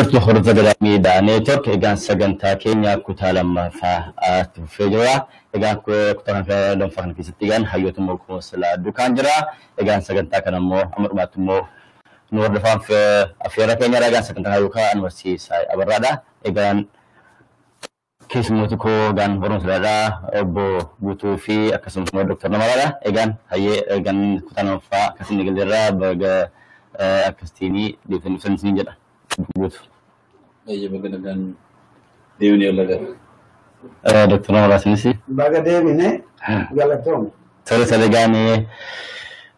Hordoftoota hordoftoota Gadaa miidhaa Network egaan sagantaa keenya kutaa lammaffaa tuffee jira. Egaan kutaa lammaffaa kana keessatti egaan hayyoota mootummaa silaa dukaan jira. Egaan sagantaa kana immoo amma dhumaatti immoo nu hordofaan affeera keenya egaan sagantaa yookaan anwarsiisaa abarraadha. Egaan keessummooti koo egaan barumsaadha obbo Guutuu fi akkasumas immoo Dr. Namaraadha. Egaan hayyee egaan kutaa lammaffaa akkasiin eegalleerra baga akkasiin deebiin ibsan jedha. Good. Iya bagan deemni olaga. Dr. Namara sinisi. Baga deemine galatoom. Sare gaani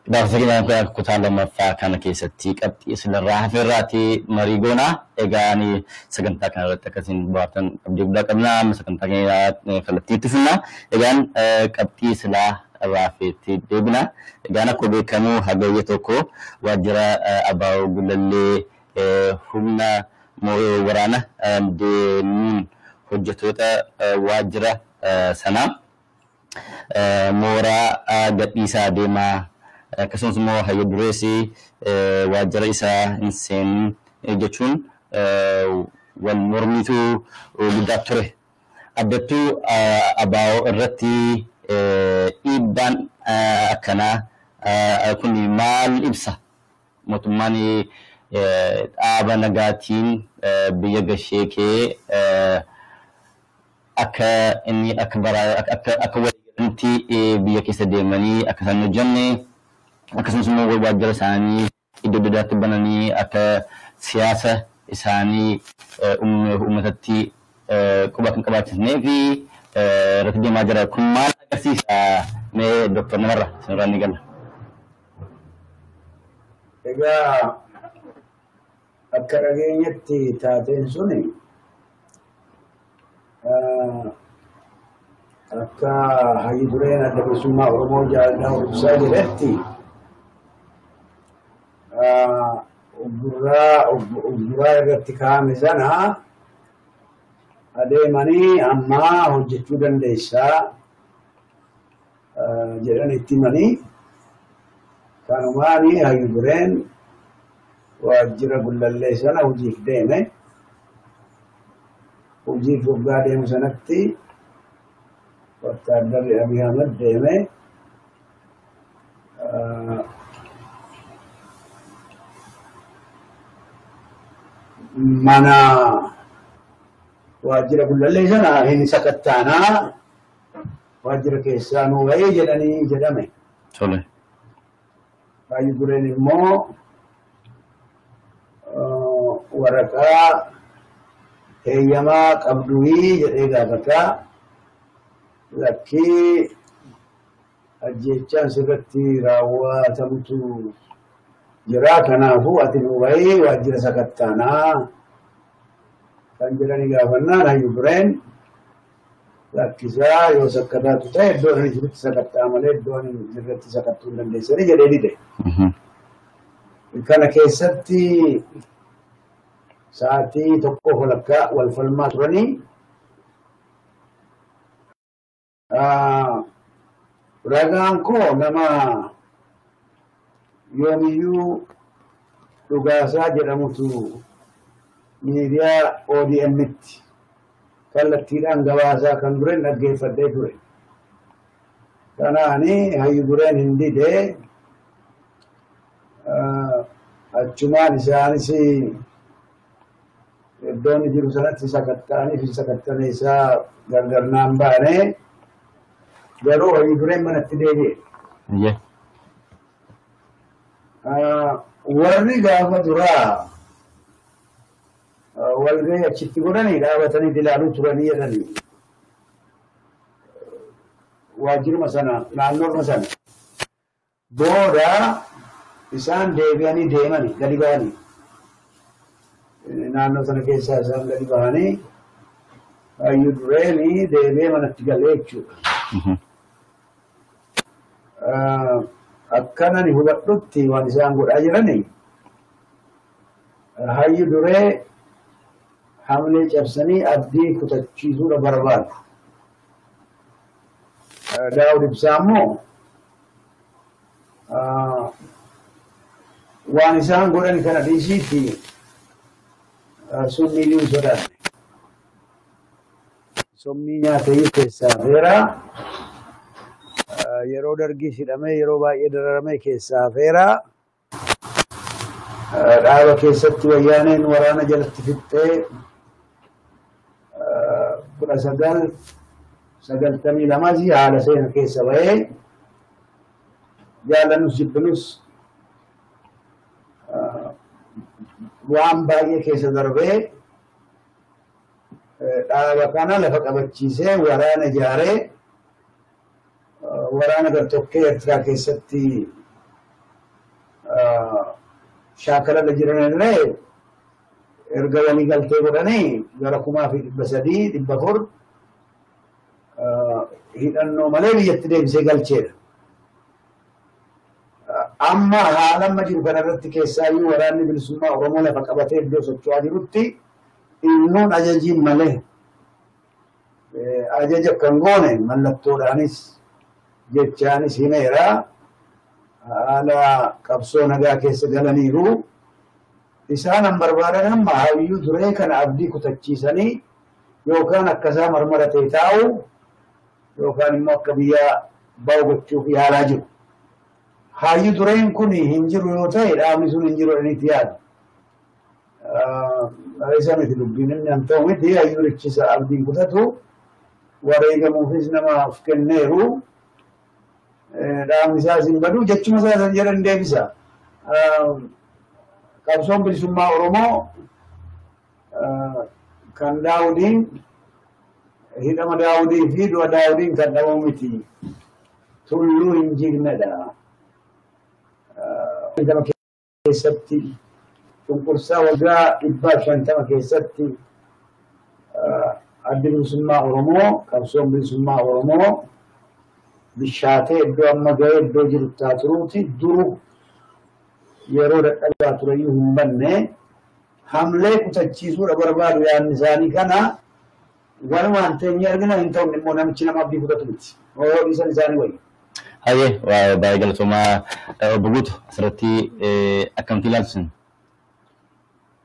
daawwata keenya kutaa lammaffaa kana keessatti qabxii isinirraa hafeerraati marii goona. Egaan sagantaa kana irratti akkasiin baatan qabdii guddaa qabna. Sagantaa keenya kallattii itti fufna. Egaan qabxii silaa raafeetti deebina. Egaan akkuma beekamu hagayya tokko waajjira ABO Gullallee humna waraana deemuun hojjettoota waajjira sanaa mooraa gadhiisaa deemaa akkasumas immoo hayya dureessi waajjira isaa hin seenin jechuun wal mormiitu guddaa ture. Addattuu ABO irratti dhiibbaan akkanaa kun maal ibsa? Mootummaan dhaaba nagaatiin biyya gashee kee akka inni akka waliigalatti biyya keessa deemanii akka isaan hojjenne akkasumas immoo waajjira isaanii iddoo addaatti bananii akka siyaasa isaanii uummatatti quba kan qabaachisnee fi irratti deemaa jira. Kun maal agarsiisa? Mee Dr. Namarra sinirraa ni galla. Egaa akka dhageenyatti taateen suni akka hayyi dureen adda bilisummaa Oromoo jaalala ibsaa jedhetti ugguraa irratti kaa'ame sana adeemanii ammaa hojjechuu dandeessaa jedhan itti himanii kanumaanii hayyi dureen waajjira Gullallee sana hojiif deeme. Hojiif waggaa deemu sanatti Wattaaddarri Abiy Ahmed deeme. Mana waajjira Gullallee sana hin sakattaanaa waajjira keessaa nu wayii jedhanii jedhame. Tole. Hayyi dureen immoo waraqaa heeyyamaa qabduwii jedhee gaafataa lakkii ajjechaan sirratti raawwatamutu jira. Kanaafuu ati nu wayii waajjira sakattaanaa kan jedhanii gaafannaan hayyi dureen lakkisaa yoo sakkataatu ta'e iddoon inni jirutti sakattaa malee iddoon inni jirratti sakattuu hin dandeessanii jedhee dide. Kana keessatti sa'aatii tokko walakkaa wal falmaa turanii ragaan koo nama yoomiyyuu dhugaasaa jedhamutu miidiyaa ODM'tti kallattiidhaan gabaasaa kan dureen dhaggeeffadhee ture. Kanaani hayyi dureen hin didee achumaan isaanis iddoon jiru sanatti sakattaanii fi sakattane isaa gargarnaan baane garuu hayyi dureen manatti deebi'e. Warri gaafa duraa walgahii achitti godhanii dhaabatanii ilaaluu turanii jedhanii waajjiruma sana naannooma sana booda isaan deebi'anii deemanii gadi ba'anii naannoo sana keessaa isaan gadi ba'anii hayyi dureeni deebi'ee manatti galee jechuudha. Akkanani hubadhutti waan isaan godhaa jiranii hayyi duree hamlee cabsanii abdii kutachiisuudha barbaadu. Daawud Ibsaa immoo waan isaan godhan kana dhiisiitti summii sodaanne. Summii nyaatee keessaa feera. Yeroo dargii hidhamee yeroo baay'ee dararamee keessaa feera. Dhaaba keessatti wayyaaneen waraana jalatti fixxee 1992 haala seena keessa ba'ee jaalanus jibbinus waan baay'ee keessa darbee dhaaba kana lafa qabachiisee waraana ijaaree waraana gartokkee Eertiraa keessatti shaakala jiran illee erga walii galtee godhanii gara 3,400 hidhannoo malee biyyatti deebisee galcheedha. Amma haala amma jiru kanarratti keessaayyuu waraanni bilisummaa Oromoo lafa qabatee iddoo socho'aa jirutti innuun ajajiin malee ajaja kan goone mallattoodhaanis jechaanis himeera. Haala qabsoo nagaa keessa galaniiru isaan an barbaadan amma hayyuu duree kana abdii kutachiisanii yookaan akkasaa marmaratee taa'u yookaan immoo akka biyyaa ba'u gochuuf yaalaa jiru. Hayyuu dureen kun hin jiru yoo ta'e dhaabni sun hin jiru jedhaniiti yaadu. Isa miti dubbiin inni an ta'u miti hayyuu richiisa abdiin kutatu wareegamuufis namaaf kenneeru. Dhaabni isaas hin badu jechuma isaa jedhan deebisa. Qabsoon bilisummaa Oromoo kan Daawudiin hidhama Daawudii fi du'a Daawudiin kan dhabamu miti. Tulluu hin jignedha. Keessatti cunqursaa waggaa 150 keessatti addi bilisummaa Oromoo qabsoon bilisummaa Oromoo bishaatee iddoo amma ga'ee iddoo jiru taaturuuti duru yeroo dadhabaa tureyyuu hin banne hamlee kutachiisuudha barbaadu yaadni isaanii kana walumaan teenyee argina hin ta'u immoo namichi nama abdii kutatu miti. Dhiisan isaanii wayya. Hayyee baay'ee galatoomaa buguutu asirratti akkamitti ilaalchisan?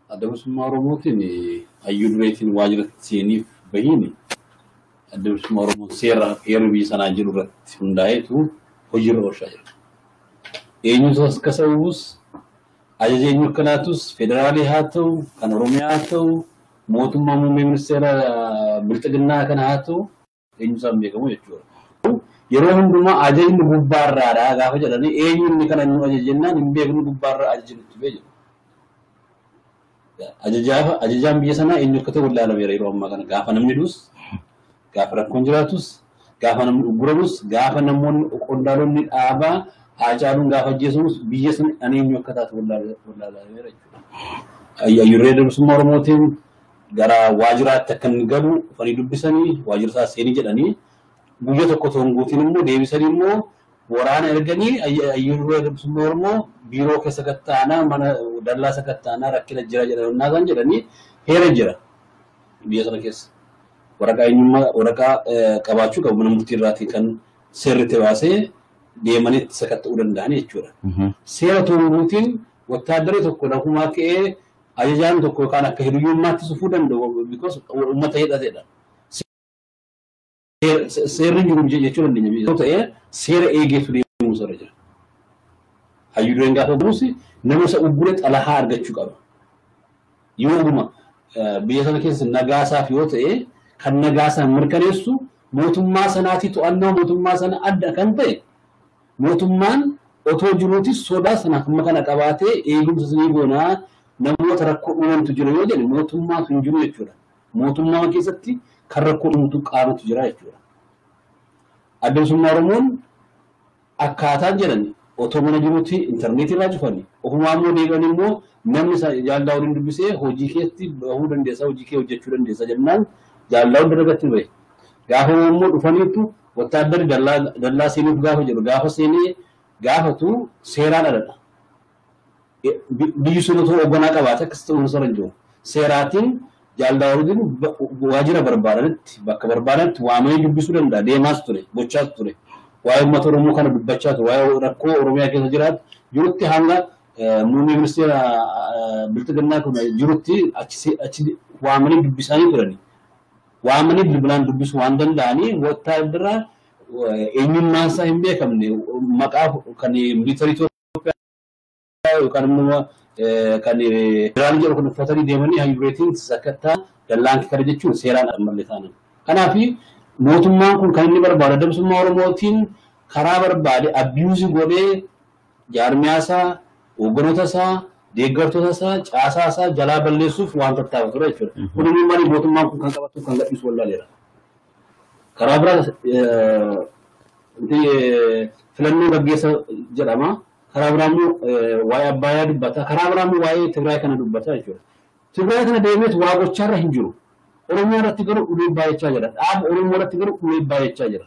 Adda bilisummaa Oromootiin hayyuu dureetiin waajjira seeniif bahiini. Adda bilisummaa Oromoo seera heerri biyya sanaa jiru irratti hundaa'eetu hojiirra oolchaa jira. Eenyutu as kasa'uus ajaja eenyu akkanaatus federaalii haa ta'u kan Oromiyaa haa ta'u mootummaa muummee ministeera bilxiginnaa kana haa ta'u eenyusaan beekamu jechuudha. Yeroo hundumaa ajajni gubbaarraadhaa gaafa jedhanii eenyuun kana nu ajajennaan hin beeknu gubbaarraa ajajnutti beeku. Ajajaan biyya sanaa eenyu akka ta'u ilaalameera yeroo ammaa kana gaafa namni dus gaafa rakkoon jiraatus gaafa namni ugguramus gaafa namoonni qondaalonni dhaabaa haacaaluun gaafa ajjeesamus biyya sana eenyu akka taatu ilaalameera jechuudha. Hayyurree bilisummaa Oromootiin gara waajjiraatti akka inni galu dhufanii dubbisanii waajjira isaa seenii jedhanii guyyaa tokko tonguutiin immoo deebisanii immoo waraana erganii hayyurree bilisummaa Oromoo biiroo keessa gattaanaa mana dallaa isa gattaanaa rakkina jira jedhanii kan jedhanii heera jira biyya sana keessa. Waraqaa eenyummaa waraqaa qabaachuu qabu mana murtii irraatii kan seerritti baasee deemanii itti sakatta'uu danda'an jechuudha. Seera tonguutiin wattaaddarri tokko lafumaa ka'ee ajajaan tokko yookaan akka hiriyyummaatti sufuu danda'u because uummata hidhatedha. Seerri jiru jechuu dandeenya yoo ta'e seera eegeetu deemuu irra jira. Hayyuu dureen gaafa buusi nama isa uggure xalahaa argachuu qaba. Yoo dhuma biyya sana keessa nagaasaaf yoo ta'e kan nagaasaan mirkaneessu mootummaa sanaatii to'annoo mootummaa sana adda kan ta'e mootummaan otoo jiruutis sodaa sana amma kana qabaatee eegumsa sanii goonaa namoota rakkoo uumantu jira yoo jedhe mootummaa sun jiru jechuudha. Mootummaa keessatti kan rakkoo uumtu qaamatu jira jechuudha. Adda bilisummaa Oromoon akkaataan jedhani otoo mana jiruutti intarneetii irraa cufanii ofumaa immoo deebi'an immoo namni jaalala waliin dubbisee hojii keetti bahuu dandeessa hojii kee hojjechuu dandeessa jennaan jaalala dargatti bahe. Gaafa immoo dhufaniitu wattaaddarri dallaa seenuuf gaafa jedhu gaafa seenee gaafatu seeraan aladha. Biyyi sun otoo hoogganaa qabaate akkas ta'uun isa hin jiru. Seeraatiin jaalala waliin waajjira barbaadanitti bakka barbaadanitti waamanii dubbisuu danda'a deemaas ture gochaas ture. Waa'ee uummata Oromoo kana dubbachaa ture waa'ee rakkoo Oromiyaa keessa jiraatu jirutti hanga muummee ministeera biltigannaa kun jirutti achi waamanii dubbisanii turani. Waamanii bilbilaan dubbisuu waan danda'anii wattaadara eenyummaan isaa hin beekamne maqaa kan militarii Itoophiyaa yookaan immoo kan biraan jedhu kun uffatanii deemanii hayyuureetiin sakattaa dallaan kana jechuun seeraan malee ta'an. Kanaaf mootummaan kun kan inni barbaadu dabsummaa Oromootiin karaa barbaade abiyuuzi godhee jaarmiyaasaa hogganoota isaa deeggartoota isaa caasaa isaa jalaa balleessuuf waan tattaafatu ture jechuudha. Kun immoo maali mootummaan kun kan qabatu kan gadhiisu wallaaleera. Karaa biraa filannoo gaggeessa jedhama. Karaa biraa immoo waa'ee Abbayyaa dubbata. Karaa biraa immoo waa'ee Tigraay kana dubbata jechuudha. Tigraay kana deemeet waa gochaarra hin jiru. Oromiyaa irratti garuu ulee baay'achaa jira. Dhaaba Oromoo irratti garuu ulee baay'achaa jira.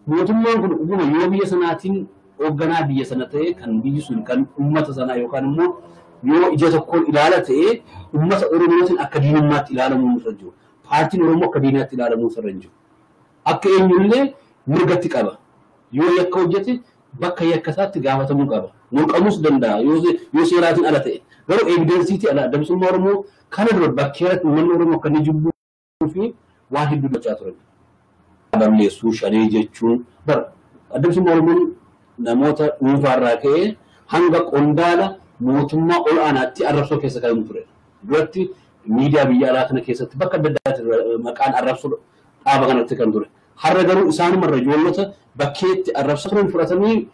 Mootummaan kun dhuguma yoo biyya sanaatiin hoogganaa biyya sana ta'e kan biyyi sun kan uummata sanaa yookaan immoo yoo ija tokkoon ilaala ta'e uummata Oromootiin akka diinummaatti ilaalamuu irra jiru. Paartiin Oromoo akka diinaatti ilaalamuu irra jiru. Akka eenyullee mirgatti qaba. Yoo yakka hojjete bakka yakka isaatti gaafatamuu qaba. Mulqamuus danda'a yoo seeraatiin ala ta'e. Garuu evidensiitii ala dabsummaa Oromoo kana dura bakkeeratti uummanni Oromoo akka inni jibbuu fi waan hedduu gochaa turan. Balleessuu shanee jechuun dabsummaa Oromoon namoota dhuunfaarraa ka'ee hanga qondaala mootummaa ol aanaatti arrabsoo keessa kan ture. Duratti miidiyaa biyya alaa kana keessatti bakka adda addaatti maqaan arrabsoo dhaaba kanatti kan ture. Har'a garuu isaanumarra ijoollota bakkeetti arrabsoo turan fudhatanii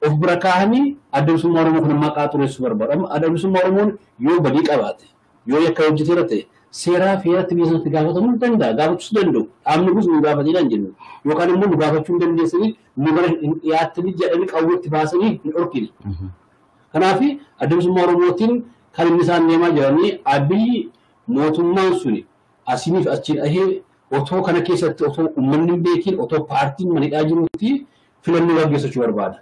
of bira kaahanii dabsummaa Oromoo kana maqaa xureessuu barbaadu. Dabsummaa Oromoon yoo badii qabaate yoo yakka hojjeteera ta'e seeraa fi heeratti biyya sanatti gaafatamuu danda'a. Gaafachuus danda'u. Dhaabni kun nu gaafatee hin jennu. Yookaan immoo nu gaafachuu hin dandeessanii nu bara hin dhiyaattanii jedhanii qawweetti baasanii hin dhorkine. Kanaaf dabsummaa Oromootiin kan inni isaan deemaa jiranii abiyyi mootummaan suni asiniif achiin ahee otoo kana keessatti otoo uummanni hin beekin otoo paartiin manidhaa jiruuti filannoo gaggeessachuu barbaada.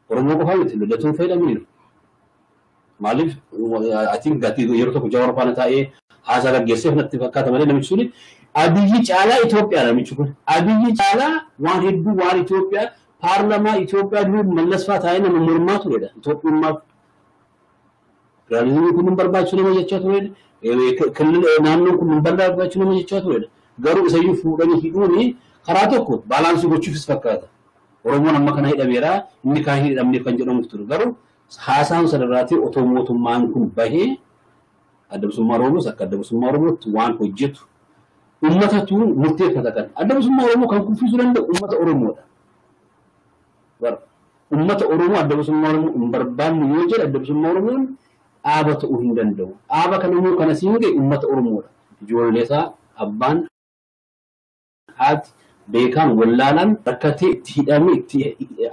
Oromoo qofaa miti lolatuun fayyadamaniiru. Maaliif ati gatii yeroo tokko Jawaar faana taa'ee haasaa gaggeesseef natti fakkaata malee namichi suni abiyyi caalaa Itoophiyaa namichi kun abiyyi caalaa waan hedduu waan Itoophiyaa paarlamaa Itoophiyaa duruu mallas fa'aa taa'ee nama mormaa turedha. Itoophiyummaaf federaalizimii kun barbaachisu nama jechaa turedha. Naannoon kun barbaachisu nama jechaa turedha. Garuu isayyuu fuudhanii hidhuuni karaa tokko baalaansii gochuufis fakkaata. Oromoon amma kana hidhameera inni kaan hidhamneef kan jedhamuuf ture. Garuu haasaan sadarraatii otoo mootummaan kun bahee dabsummaa Oromoos akka dabsummaa Oromootti waan hojjetu uummatatu murteeffata kan. Dabsummaa Oromoo kan kuffisuu danda'u uummata Oromoodha. Uummata Oromoo dabsummaa Oromoo hin barbaannu yoo jedhe dabsummaa Oromoon dhaaba ta'uu hin danda'u. Dhaaba kana immoo kana siin ga'e uummata Oromoodha. Ijoollee isaa abbaan haati beekaan wallaalaan rakkatee itti hidhamee itti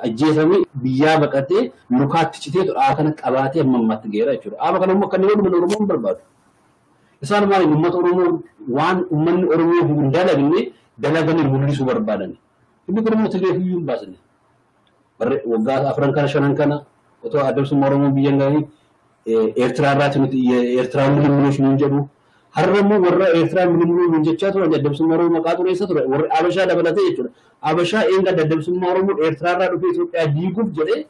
ajjeefamee biyyaa baqatee mukaatti citee dhaaba kana qabaatee amma ammaatti ga'eera jechuudha. Dhaaba kana immoo akka inni godhu Oromoon barbaadu. Isaan maaliif uummata Oromoo waan uummanni Oromoo hin dalagne dalaganii mul'isuu barbaadan. Inni kun immoo Tigree fiyyuu hin baasne. Waggaa afran kana shanan kana otoo dabsummaa Oromoo biyya gaarii Eertiraa irraati nuti Eertiraa mul'isuu hin jedhu. Har'a immoo warra Eertiraa mul'isuu jechaa turan dabsummaa Oromoo maqaa xureessa ture. Warra Abashaa dabalatee jechuudha. Abashaa eenga dabsummaa Oromoo Eertiraa irraa dhufee Itoophiyaa diiguuf jedhee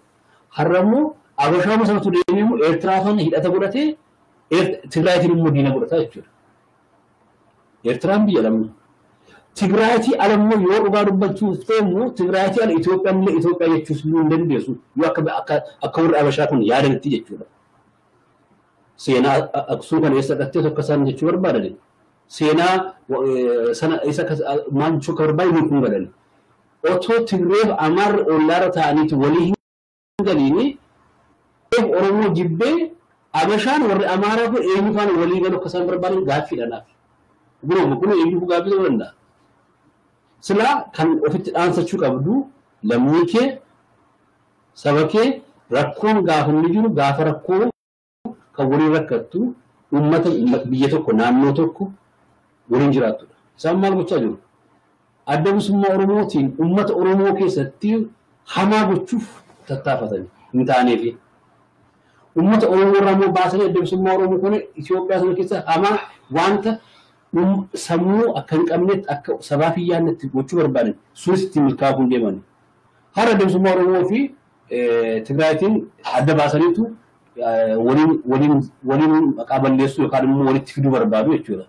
har'a immoo Abashaa masaratu deemee immoo Eertiraa faana hidhata godhatee Tigraayitiin immoo diina godhataa jechuudha. Eertiraan biyya lamni. Tigraayitii ala immoo yoo dhugaa dubbachuuf ta'e immoo Tigraayitii ala Itoophiyaan illee Itoophiyaa jechuus hin dandeessu. Yoo akka warri Abashaa kun yaadanitti jechuudha. Seenaa Aksuu kana eessa dhattee tokko isaan jechuu barbaadan. Seenaa sana isa maal jechuu akka barbaadan kun galan. Otoo Tigreef Amaarri ollaarra ta'aniiti walii hin galiini Oromoo jibbee Abashaan warri Amaaraa kun eenyu faana walii galu akka isaan barbaadan gaaffiidhaanaaf. Kun eenyu gaaffii ta'uu danda'a. Silaa kan ofitti dhaansachuu qabdu lammii kee saba kee rakkoon gaafa inni jiru gaafa rakkoo kan waliin rakkattu uummata biyya tokko naannoo tokko waliin jiraattudha. Isaan maal gochaa jiru? Dabsummaa Oromootiin uummata Oromoo keessatti hamaa gochuuf tattaafatanii hin taaneefi. Uummata Oromoo irraa immoo baasanii dabsummaa Oromoo kana Itoophiyaa sana keessa hamaa wanta sammuu akka hin qabnetti akka sabaa fi yaadnetti gochuu barbaadan sunis ittiin milkaa'uun deeman. Har'a dabsummaa Oromoo fi Tigraayitiin adda baasaniitu waliin maqaa balleessuu yookaan immoo walitti fiduu barbaadu jechuudha.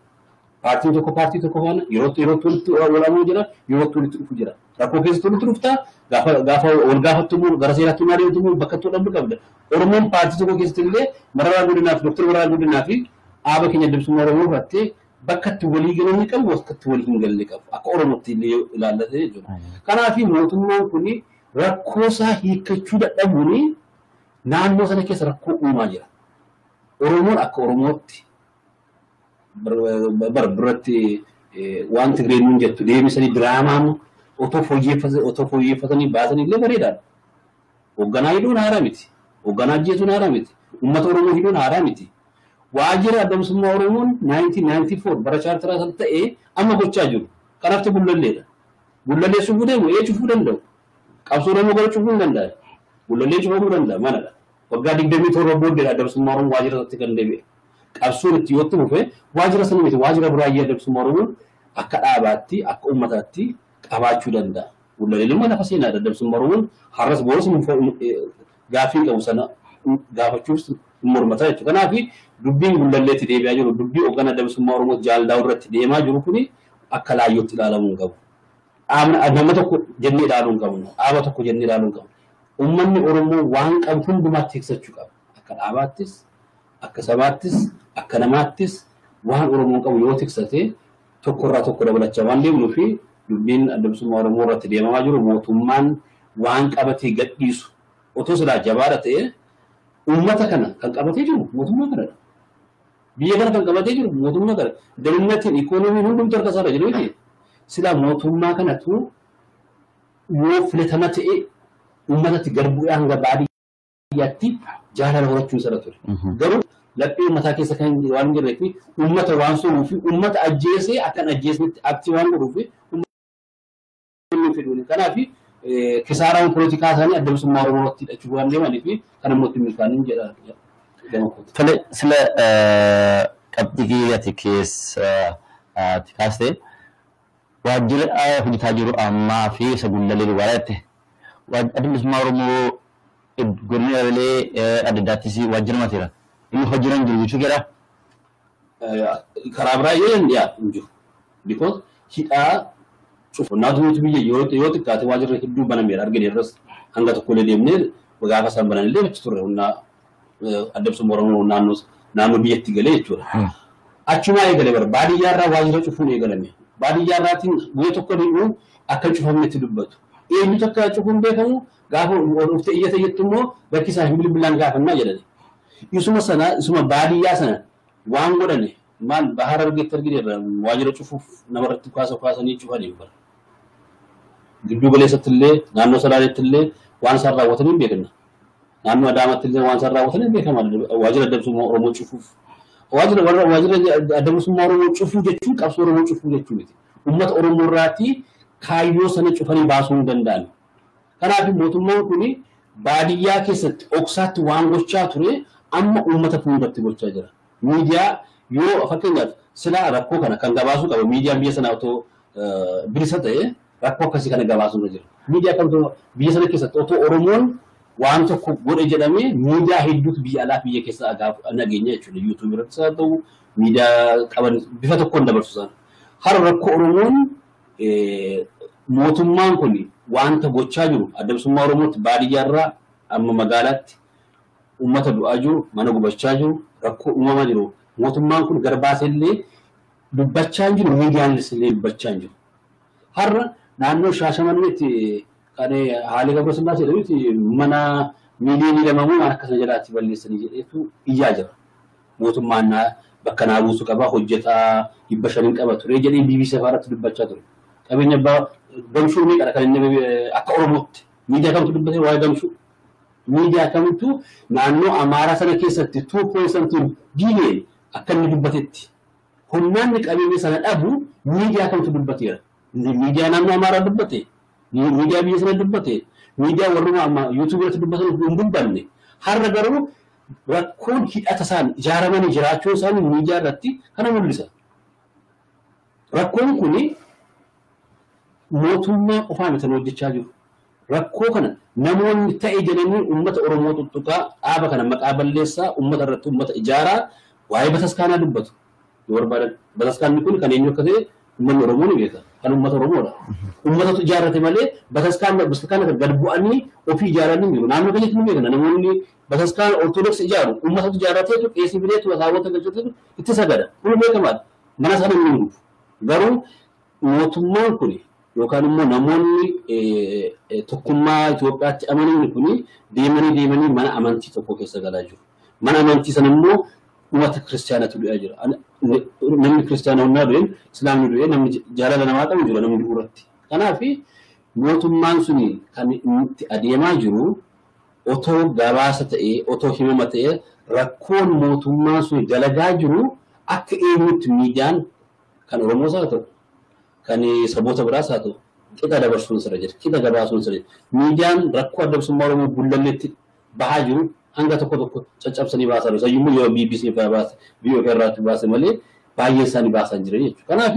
Paartiin tokko faana yeroo walitti walaabuu jira, yeroo walitti dhufu jira. Rakkoo keessatti walitti dhuftaa gaafa wal gaafattu gara seeraatti maal yoo bakka itti dhabdu qabda. Oromoon paartii tokko keessatti illee Mararaa Guddinaa fi Dr. Mararaa Guddinaa fi Aaba keenya Dabsummaa Oromoo irratti bakka itti walii galanii qabu, bakka itti walii hin galle qabu. Akka Oromootti illee ilaallatee jechuudha. Kanaaf mootummaan kun rakkoo isaa hiikkachuu dadhabuun naannoo sana keessa rakkoo uumaa jira. Oromoon akka Oromootti biratti waan Tigreen nuun jettu deebisanii diraamaan otoo fooyyeffatanii baasanii illee bareedaadha. Hoogganaa hidhuun haaraa miti. Hoogganaa ajjeesuun haaraa miti. Uummata Oromoo hidhuun haaraa miti. Waajjira adda bilisummaa Oromoon 1994 bara chaartaraa ta'ee amma gochaa jiru. Kanaafti bullalleedha. Bullallee cufuu deemu cufuu danda'u. Qabsoo Oromoo gara cufuu hin danda'u. Bullallee cufamuu danda'a manadha. Waggaa 27 booddeedha adda bilisummaa Oromoo waajjira isaatti kan deebi'e. Qabsoon itti yoo dhufe waajjira sana miti waajjira buraayyee adda bilisummaa Oromoon akka dhaabaatti akka uummataatti qabaachuu danda'a. Bullallee ilma lafa seenaa adda bilisummaa Oromoon har'as booras gaaffii qabu sana gaafachuuf mormataa jechuudha. Kanaaf dubbiin bullalleetti deebi'aa jiru dubbii hoogganaa adda bilisummaa Oromoo jaaldaa irratti deemaa jiru kuni akka laayyootti ilaalamuu qabu. Nama tokko jennee ilaaluu hin qabnu. Dhaaba tokko jennee ilaaluu hin qabnu. Uummanni Oromoo waan qabu hundumaatti hiiksachuu qaba. Akka dhaabaattis, akka sabaattis, akka namaattis waan Oromoon qabu yoo tiksate tokkorraa tokko dabalachaa waan deemnuu fi dubbiin adda bilisummaa Oromoo irratti deemamaa jiru mootummaan waan qabatee gadhiisu otoo silaa jabaadha ta'e uummata kana kan qabatee jiru mootummaa kanadha. Biyya kana kan qabatee jiru mootummaa kana. Dalinnatiin ikoonomiin hundumtu harka isaarra jiru miti. Silaa mootummaa kanatu yoo filatama ta'e uummatatti garbuudhaa hanga baadiyyaatti jaalala horachuun sana ture. Garuu laphee uummataa keessa kan waan hin jirreef uummata waan soomuu fi uummata ajjeesee akkan ajjeesnetti aktii waan godhuuf uummanni fedhuuni. Kanaaf kisaaraan poolitikaa isaanii adda bilisummaa Oromootti hidhachuu waan deemanii fi kan immoo itti milkaa'anii jedha. Tole sila qabxii kiyyatti keessa kaastee waajjira hojjetaa jiru ammaa fi isa gullallee dubaaraatti adda bilisummaa Oromoo godina dabalee adda addaattis waajjira mateera. Inni hojiirra jiru jechuu jedha. Karaa biraa yoo hin jiru. Because hidhaa cufunnaa nuti biyya yoo xiqqaate waajjirri hedduu banameera argine irras hanga tokkollee deemnee gaafa isaan bananillee achi turre hunnaa adda bilisummaa Oromoo naannoo biyyatti galee jechuudha. Achumaa eegalee bara baadiyyaarraa waajjira cufuun eegalame. Baadiyyaarraatiin biyya tokko dhiibuu akka cufamnetti dubbatu. Eenyutu akka cufuun beekamu gaafa dhuftee iyyata jettu immoo bakki isaa hin bilbilaan gaafannaa jedhani. Isuma baadiyyaa sana waan godhane maal bahara argeetti argineerra waajjira cufuuf namarratti kaasanii cufanii bara. Gidduu galeessatti illee naannoo Salaaleetti illee waan isaan raawwatanii hin beekna. Naannoo Adaamaatti illee waan isaan raawwatanii hin beekama waajjira adda bilisummaa Oromoo cufuuf. Waajjira adda bilisummaa Oromoo cufuu jechuun qabsoo Oromoo cufuu jechuu miti. Uummata Oromoo irraatti kaayyoo sana cufanii baasuu hin danda'an. Kanaaf mootummaan kun baadiyyaa keessatti dhoksaatti waan gochaa ture amma uummata fuulduratti gochaa jira. Miidiyaa yoo fakkeenyaaf silaa rakkoo kana kan gabaasuu qaba miidiyaan biyya sanaa otoo bilisa ta'e rakkoo akkasii kana gabaasuu jira. Miidiyaa kamtu biyya sana keessatti otoo Oromoon waan tokko godhe jedhamee miidiyaa hedduutu biyya alaa biyya keessa nageenya jechuudha. YouTube irratti haa ta'u miidiyaa qaban bifa tokkoon dabarsu. Har'a rakkoo Oromoon mootummaan kun wanta gochaa jiru adda bilisummaa Oromootti baadiyyaarraa amma magaalaatti uummata du'aa jiru mana gubachaa jiru rakkoo uumamaa jiru mootummaan kun garbaasellee dubbachaa jiru miidiyaan illee dubbachaa jiru. Har'a naannoo Shaashamanneetti kan haalli Gabrasillaasee jedhamutti mana miiliyoonii lamamoo waan akkasuma jedhaatti balleessanii jedheetu iyyaa jira. Mootummaan bakka naa buusu qaba hojjetaa 500 qaba ture jedhee BBC afaarratti dubbachaa ture. Qabeenya gamshuu ni qara kan inni akka Oromootti miidiyaa kamtu dubbatee waa'ee gamshuu miidiyaa kamtu naannoo Amaaraa sana keessatti 2.7 biiliyoon akka inni dubbatetti humnaan qabeenya sana dhabu miidiyaa kamtu dubbateera. Miidiyaa naannoo Amaaraa dubbate miidiyaa biyya sana dubbate miidiyaa warruma amma YouTube irratti dubbatan hin dubbanne har'a garuu rakkoon hidhata isaan ijaaramanii jiraachuu isaanii miidiyaa irratti kana mul'isa. Rakkoon kuni mootummaa qofaa miti hojjechaa jiru. rakkoo kana namoonni ta'e jedhanii uummata Oromoo tuttuqaa dhaaba kana maqaa balleessaa uummata irratti uummata ijaaraa waa'ee bataskaanaa dubbatu. Yoo barbaadan bataskaanni kun kan eenyu akka ta'e uummanni Oromoo ni beeka. Kan uummata Oromoodha. Uummatatu ijaarrate malee bataskaana gad bu'anii ofii ijaaranii jiru. Naannoo keenyatti ni beekna namoonni bataskaana Ortodoksii ijaaru uummatatu ijaarrateetu qeesii bineetu haawwata galchuutu itti sagada. Kun beekamaadha. Mana sana ni hundu. Garuu mootummaan kun yookaan immoo namoonni tokkummaa Itoophiyaatti amanan kun deemanii mana amantii tokko keessa galaa jiru. Mana amantii sana immoo uummata kiristaanaatu du'aa jira. Namni kiristaana hundaan du'een islaamni du'ee namni jaalala namaa qabu jira namni du'uuratti. Kanaaf mootummaan suni kan itti adeemaa jiru otoo gabaasa ta'ee otoo himama ta'ee rakkoon mootummaan suni dalagaa jiru akka eenyutti miidiyaan kan Oromoos haa ta'u kan saboota biraas haa ta'u qixa dabarsuun sirra jira qixa gabaasuun sirra jira. Miidiyaan rakkoo adda bilisummaa Oromoo gullalleetti bahaa jiru hanga tokko caccabsanii baasaa jiru. Sayyummoo yoo BBC fa'aa baase VOA irraatti baase malee baay'ee isaanii baasaa jiran jechuudha. Kanaaf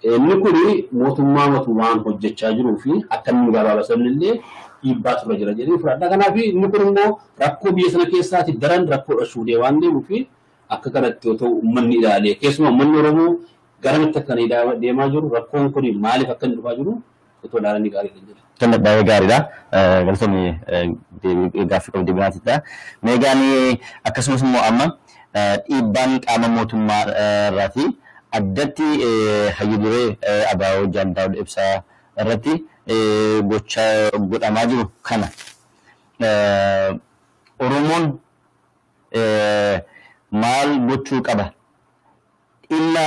inni kun mootummaa waan hojjechaa jiruu fi akka inni gabaabasan illee dhiibbaa turre jira jedhanii fudhadha. Kanaaf inni kun immoo rakkoo biyya sana keessaati daran rakkoo dhashuudhee waan deemuuf akka kanatti yoo ta'u uummanni ilaalee keessumaa uummanni Oromoo garamitti akka deemaa jiru rakkoon kun maaliif akka inni dhufaa jiru otoo ilaalanii gaarii kan jedhu. Kan baay'ee gaariidha. Galatoonni gaaffii qabu deebinaatidha. Meegaan akkasumas immoo amma dhiibbaan qaama mootummaa irraati addatti hayyu duree ABO Daawud Ibsaa irratti gocha godhamaa jiru kana Oromoon maal gochuu qaba? Illa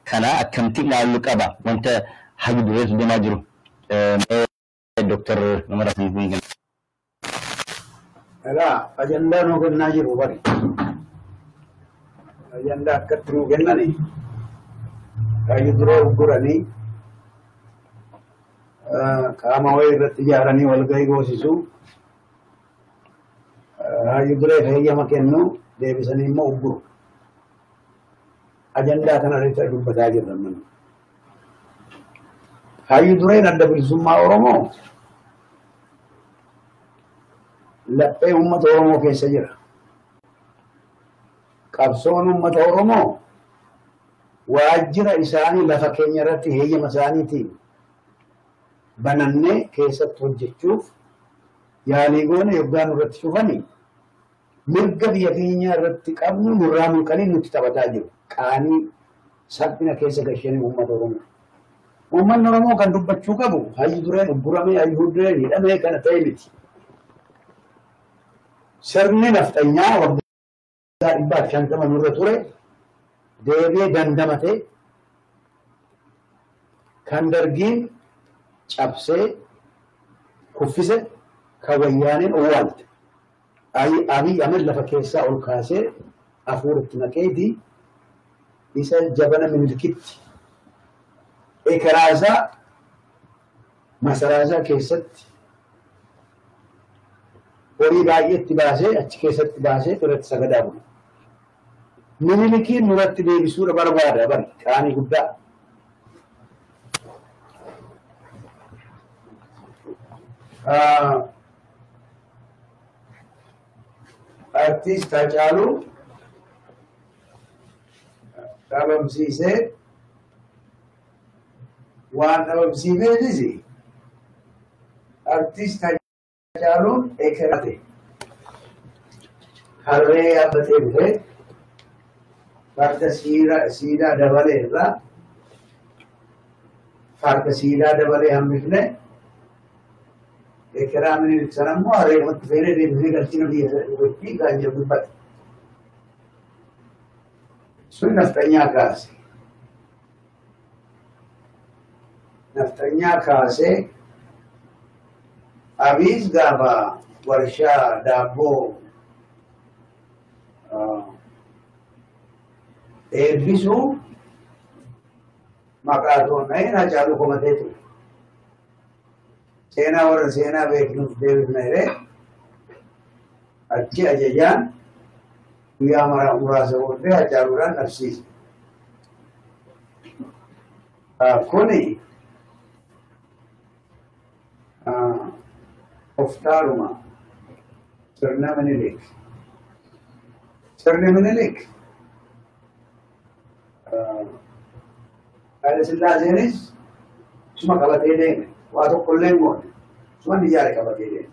kana akkamitti ilaaluu qaba wanta hayyu dureetu deemaa jiru? Doktor Marii ni kenna. Egaa ajandaa nuu kennaa jiru bari. Ajandaa akkatti nuu kennani hayyu duree ugguranii qaama wayii irratti ijaaranii walgahii goosisuu hayyu duree heeyyama kennu deebisanii immoo ugguru. Ajandaa kana irratti dubbataa jirra manni. Hayyu dureen adda bilisummaa Oromoo laphee uummata Oromoo keessa jira. Qabsoon uummata Oromoo waajjira isaanii lafa keenya irratti heeyyama isaaniitiin banannee keessatti hojjechuuf yaalii goone yoggaan irratti cufanii mirga biyya keenya irratti qabnu nurraa mulqanii nutti taphataa jiru. Qaanii salphina keessa gashanii uummata Oromoo. Uummanni Oromoo kan dubbachuu qabu hayyu dureen ugguramee hayyu dureen hidhamee kana ta'e miti. Sirni nafxanyaa waggaa 150 nurra ture deebi'ee dandamatee kan dargiin cabsee kuffise kan wayyaaneen owwaalte. Abiy Ahmed lafa keessaa ol kaasee hafuuritti naqeetii isa jabana Minilikitti ekeraasaa masaraasaa keessatti horii baay'eetti baasee achi keessatti baasee irratti sagadaa bulu. Minilikiin nuratti deebisuudha barbaada bari qaanii guddaa. Artiist Haacaaluu dhabamsiisee waan dhabamsiifeefis artiist Haacaaluun ekerate harree yaabbatee dhufee farda siidaa dabalee irraa farda siidaa dabalee hambifne ekeraa Minilik sana immoo harree namatti feenee deebisee galchina biyya dubartii gaanja dubbate. Sun nafxanyaa kaase. Nafxanyaa kaasee Abiis gaafa warshaa daabboo eebbisuu maqaa toonna'een Haacaaluu komatee ture. Seenaa warra seenaa beeknuuf deebifna jedhee achi ajajaan guyyaa muraasa booddee Haacaaluudhaan dhabsiise. Kuni Oftaaruma sirna Minilik. Sirni Minilik Haile Sillaaseenis suma qabatee deeme. Waa tokkollee hin goone. Suma biyyaare qabatee deeme.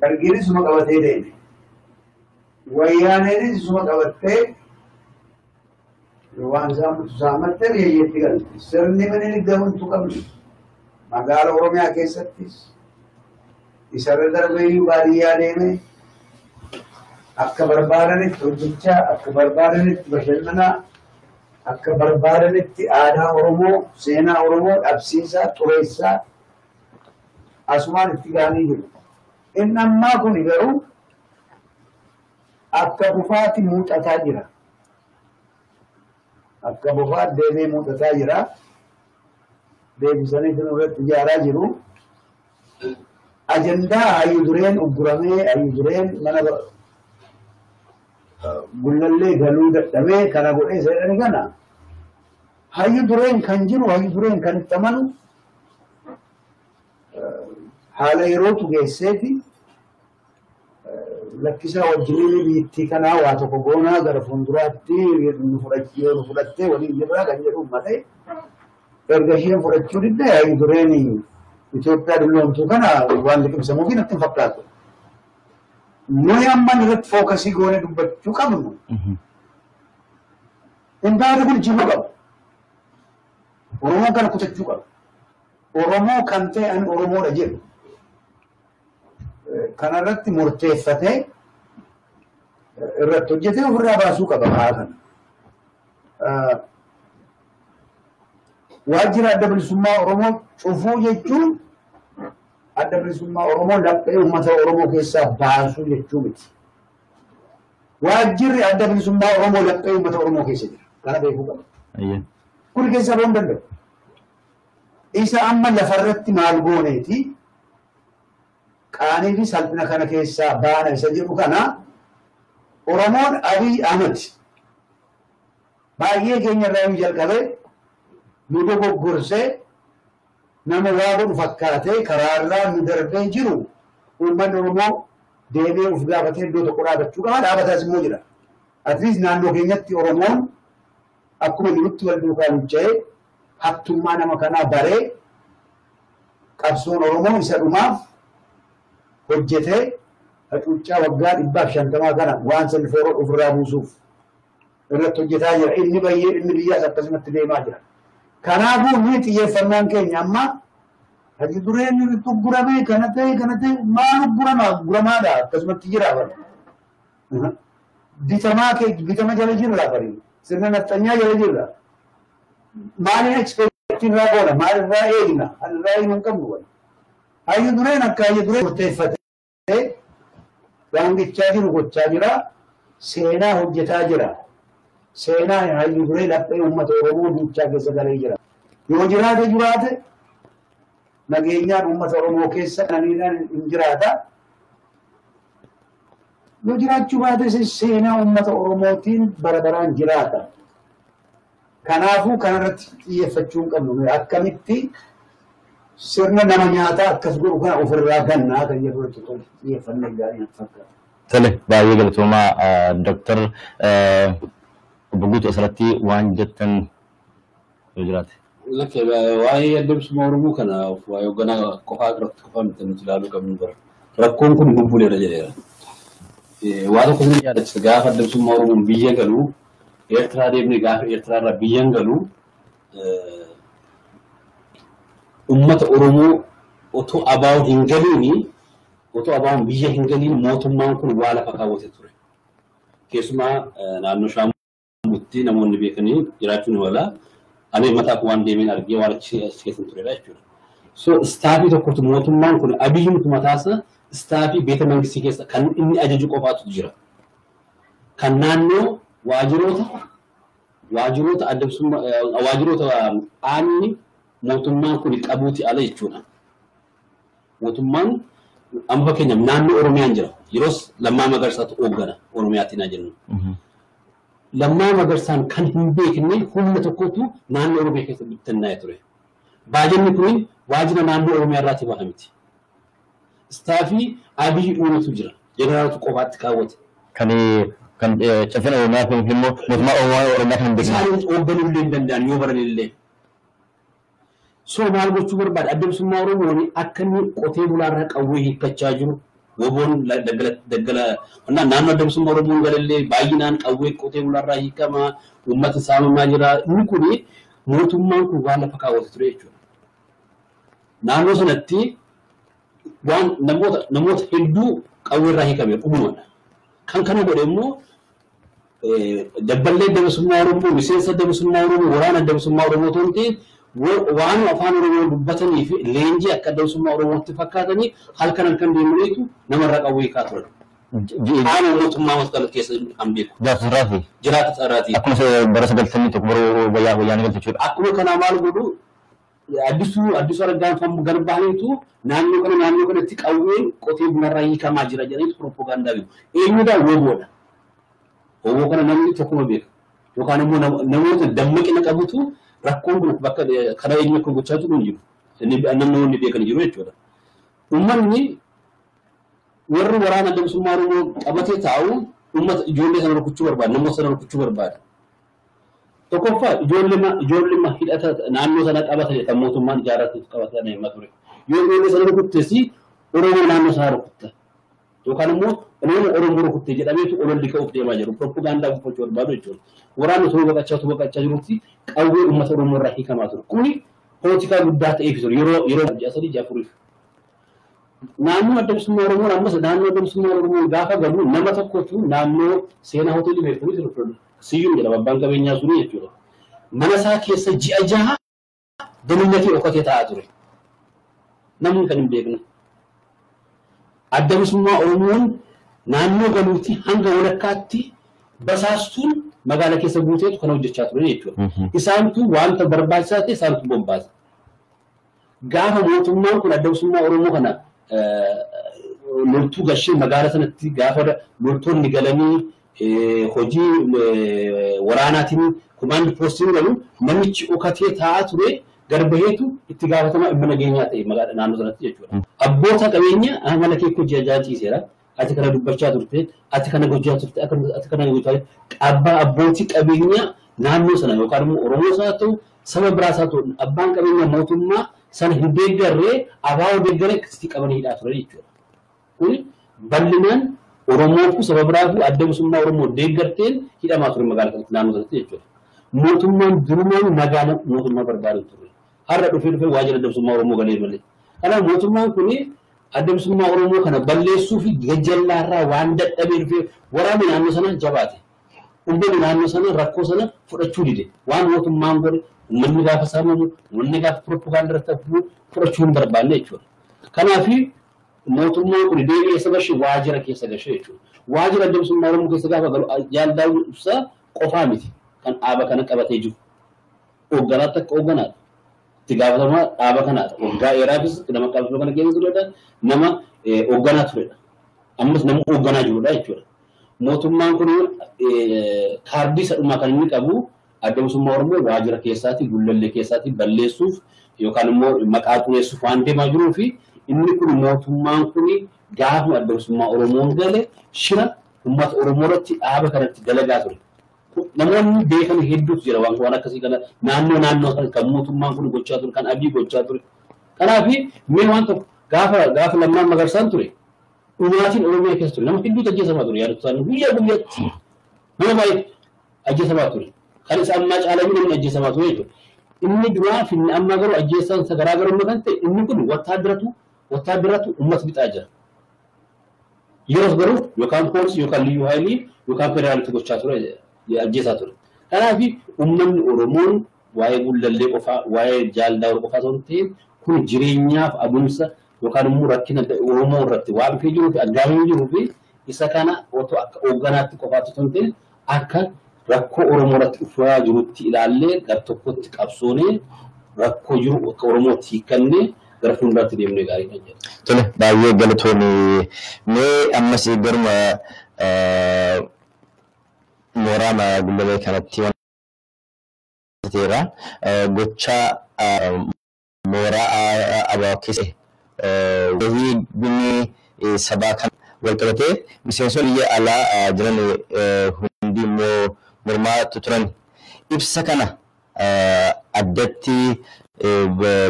Dargiinis suma qabatee deeme. Wayyaaneenis suma qabattee waan saamattee biyyeetti galte. Sirni Minilik gahuuntu qabdi. Magaala Oromiyaa keessattis isarra darbee baadiyyaa deeme akka barbaadanitti hojjechaa, akka barbaadanitti bashannanaa, akka barbaadanitti aadaa Oromoo, seenaa Oromoo dhabsiisaa, xureessaa asumaan itti gahanii jiru. Inni ammaa kun garuu akka bufaatti muuxataa jira. Akka bufaatti deemee muuxataa jira. Deebisanii kan irratti ijaaraa jiru. Ajandaa hayyu dureen ugguramee, hayyu dureen mana gullallee galuu dadhabee kana godhee seedhani kana. Hayyu dureen kan jiru, hayyu dureen kan itti amanu haala yerootu geesseeti lakkisaa wajjiniin biyyattii kanaa waa tokko goonaa gara fuulduraatti nu fudhattee waliin jirraa kan jedhu malee erga isheen fudhachuu didde hayyu dureen Itoophiyaa dulloomtuu kana waan liqimsamuu fi natti hin fakkaatu. Nuyi amma irratti fookasii goonee dubbachuu qabnu. Indaari kun jiruu qaba. Oromoo kana kutachuu qaba. Oromoo kan ta'e ani Oromoodha jedhu. Kana irratti murteeffatee irratti hojjetee ofirraa baasuu qaba haa kana. Waajjira adda bilisummaa Oromoo cufuu jechuun adda bilisummaa Oromoo laphee uummata Oromoo keessaa baasuu jechuu miti. Waajjirri adda bilisummaa Oromoo laphee uummata Oromoo keessa jira. Kana beekuu qaba. Kun keessaa bahuu hin danda'u. Isa amma lafarratti maal gooneeti qaanii fi salphina kana keessaa baana isa jedhu kana Oromoon Abiy Ahmed baay'ee keenya irraa jalqabee nu dogoggorsee nama waa godhu fakkaatee karaarraa nu darbee jiru uummanni Oromoo deebi'ee of gaafatee iddoo tokko dhaabachuu qaba. Dhaabataas immoo jira. At least naannoo keenyatti Oromoon akkuma jirutti wal duukaa lucha'ee hattummaa nama kanaa baree qabsoon Oromoo isa dhumaaf hojjetee hacuuccaa waggaa 150 kana waan san fooroo ofirraa buusuuf irratti hojjetaa jira. Inni biyyaas akkasumatti deemaa jira. Kanaafuu nuyi xiyyeeffannaan keenya amma hayyu dureen gurguramee kana ta'e maal guramaadha akkasumatti jira bara. Bitama jala jirra bari. Sirna naftanyaa jala jirra. Maaliin ekspeektiin irraa goona? Maalirraa eegna? Alirraa eegnu hin qabnu wali. Hayyu dureen akka hayyu dureen murteeffatee waangichaa jiru gochaa jira. Seenaa hojjetaa jira. Seenaa hayyu duree laphee uummata Oromoo duuchaa keessa galee jira. Yoo jiraate nageenyaan uummata Oromoo keessa kananiidhaan hin jiraata. Yoo jiraachuu baate seenaa uummata Oromootiin bara baraan jiraata. Kanaafuu kanarratti xiyyeeffachuu hin qabnu. Akkamitti sirna nama nyaataa akkas godhu kana ofirraa gannaa kan jedhu irratti xiyyeeffannee gaarii fakkaata. Tole baay'ee galatoomaa Dr. Buguutu asirratti waan jettan yoo jiraate. Lakkee waa'ee adda bilisummaa Oromoo kana waa'ee hoogganaa qofaa irratti qofaa miti nuti ilaaluu qabnu bara. Rakkoon kun bubbuleera jedheera. Waa tokko ni yaadachiisa gaafa adda bilisummaa Oromoon biyya galu Eertiraa deemnee gaafa Eertiraa irraa biyyan galu uummata Oromoo otoo ABO hin galiini otoo ABO'n biyya hin galiin mootummaan kun waa lafa kaawwatee ture. Keessumaa naannoo Shaambutti namoonni beekanii jiraachuun wala ani mataa waan deemeen argee waan achi keessan turedha jechuudha. So istaafii tokkotu mootummaan kun Abiyyiin mataasa istaafii beeta mangistii keessa kan inni ajaju qofaatu jira. Kan naannoo waajiroota adda bilisummaa waajiroota aanni mootummaan kun qabuuti ala jechuudha. Mootummaan amma fakkeenyaaf naannoo Oromiyaan jira. Yeroos Lammaa Magarsaatu hooggana Oromiyaatti na jennu. Lammaa Magarsaan kan hin beekne humna tokkotu naannoo Oromiyaa keessa bittinnaa'ee ture. Baajanni kun waajjira naannoo Oromiyaa irraati bahamiti. staafii abii uummatu jira. Jeneraatu qofaatti kaawwate. Kan cafina Oromiyaa kun immoo mootummaa Oromiyaa kan beekamu. Isaan hoogganuu illee hin danda'an yoo baran illee. So maal gochuu barbaada? Adda bilisummaa Oromoon akka inni qotee bulaarraa qawwee hiikkachaa jiru. Woboon daggala naannoo adda bilisummaa Oromoon galallee baay'inaan qawwee qotee bulaarraa hiikamaa uummata saamamaa jira. Inni kun mootummaan kun waan lafa kaawwate ture jechuudha. Naannoo sanatti waan namoota hedduu qawweerraa hiikame dhugumadha. Kan kana godhe immoo dabballee adda bilisummaa Oromoo, miseensa adda bilisummaa Oromoo, waraana adda bilisummaa Oromoo ta'uun waan afaan Oromoo dubbatanii fi leenjii akka adda bilisummaa Oromootti fakkaatanii halkan kan deemaniitu namarraa qawwee hiikaa turan. Haala mootummaa masqala keessa kan beeku. Jiraata xarraati. Akkuma bara 91 bara wayyaanee galche jechuudha. Akkuma kanaa maal godhu addisuu argaan kan garbaaniitu naannoo kanatti qawween qotee bunarraa hiikamaa jira jedhanii propagaandaa beeku. Eenyudha woboodha. Woboo kana namni tokkuma beeka. Yookaan immoo namoota dammaqina qabutu rakkoon kun bakka kana eenyu akka gochaa jiru hin jiru. Namoonni beekan jiru jechuudha. Uummanni warri waraana adda bilisummaa Oromoo qabatee taa'u uummata ijoollee sana rukuchuu barbaada. Namoota sana rukuchuu barbaada. Tokkoffaa ijoollee hidhata naannoo sana qabatan kan mootummaan ijaarratuuf qabatan himma ture. Yoo ijoollee sana rukuttesi Oromoo naannoo sana rukutta. Yookaan immoo Oromoo rukutte jedhameetu ololli ka'uuf deemaa jiru. Propagaandaa gochuu barbaadu jechuudha. Waraanni osoo baqachaa jirutti qawwee uummata Oromoo irraa hiikamaa ture. Kuni polotikaa guddaa ta'eef ture yeroo sadii jaafuriif. Naannoo adda bilisummaa Oromoo ammas naannoo adda bilisummaa Oromoo gaafa galu nama tokkotu naannoo seenaa hoteelii beekamu ture. Siyyuun jedhama abbaan qabeenyaa suni jechuudha. Mana isaa keessa ji'a 6 danuunyatee okkotee taa'aa ture. Namni kan hin beekne. Adda bilisummaa Oromoon naannoo galuutti hanga walakkaatti basaastuun magaalaa keessa guuteetu kan hojjechaa ture jechuudha. Isaantu wanta barbaachisaa ta'e isaantu bombaasa. Gaafa mootummaan kun adda bilisummaa Oromoo kana loltuu gashee magaalaa sanatti gaafa loltoonni galanii hojii waraanaatiin kumaandi poostiin galu namichi okkatee taa'aa ture garbaheetu itti gaafatamaa dhimma nageenyaa ta'e magaalaa naannoo sanatti jechuudha. Abboota qabeenya amala kee hojii ajaa'iseera. Ati kana dubbachaa turte, ati kana gochaa turte, ati kana gochaa turte. Abbootii qabeenya naannoo sana yookaan immoo Oromoo sana ta'u saba biraas haa ta'u abbaan qabeenya mootummaa sana hin deeggarree abaa deeggaree itti qabanii hidhaa ture jechuudha. Kuni bal'inaan Oromoo ku saba biraa ku adda bilisummaa Oromoo deeggarteen hidhamaa ture magaalaa kanatti naannoo sanatti jechuudha. Mootummaan durumaan nagaa mootummaa barbaadu ture. Har'a dhufee waajjira adda bilisummaa Oromoo galee malee. Kanaaf mootummaan kuni adda bilisummaa Oromoo kana balleessuu fi gajjallaarraa waan dadhabee dhufee waraabni naannoo sana jabaate. Uummanni naannoo sana rakkoo sana fudhachuu dide. Waan mootummaan godhe uummanni gaafa saamamu, uummanni gaafa propagaandaa irratti fudhachuu hin barbaanne jechuudha. Kanaaf mootummaan kun deebi'ee sabashii waajjira keessa gashee jechuudha. Waajjira adda bilisummaa Oromoo keessa gaafa galu jaaldaa'uu ibsaa qofaa miti kan dhaaba kana qabatee jiru. Hoogganaatti akka hoogganaadha. Itti gaafatamaa dhaaba kanaadha. Waggaa dheeraafis nama qabsoo kana keessa turedha. Nama hoogganaa turedha. Ammas nama hoogganaa jirudha jechuudha. Mootummaan kun kaardii sadhumaa kan inni qabu adda bilisummaa Oromoo waajjira keessaatti gullallee keessaatti balleessuuf yookaan immoo maqaa xureessuuf waan deemaa jiruu fi inni kun mootummaan kun gaafa adda bilisummaa Oromoon gale shira uummata Oromoo irratti dhaaba kanatti dalagaa ture. Namoonni beekan hedduutu jira waan akkasii kana naannoo kan mootummaan kun gochaa ture kan Abii gochaa ture. Kanaaf mee waan tokko gaafa Lammaan Magarsaan ture dhumaatiin Oromiyaa keessa ture nama hedduutu ajjeesamaa ture yaadatu guyyaa guyyaatti nama baay'ee ajjeesamaa ture. Kan isa ammaa caalanii namni ajjeesamaa ture jechuudha. Inni duraa fi inni ammaa garuu ajjeesaan isa garaa garummaa kan ta'e inni kun wattaadiratu uummata bixaa jira. Yeroo garuu yookaan poolisii yookaan liyyuu haayilii yookaan federaalitti gochaa ture ajjeesaa ture. Kanaaf uummanni Oromoon waa'ee gullallee qofaa waa'ee jaaldaa'uu qofaa osoo hin ta'in kun jireenyaaf adumsa yookaan immoo rakkina Oromoo irratti waan dhufee jiruu fi aggaamee jiruu fi isa kana otoo akka hoogganaatti qofaatti osoo hin ta'in akka rakkoo Oromoo irratti dhufaa jirutti ilaallee gar tokkotti qabsoonee rakkoo jiru akka Oromootti hiikkannee gara fuulduraatti deemnee gaarii kan jedhu. Tole baay'ee galatoomii mee ammas garuma mooraa gullallee kanatti wanteera gochaa mooraa abaa keessa wahii gumii sabaa kan wal qabatee miseensonni biyya alaa jiran hundi immoo mormaa turan ibsa kana addatti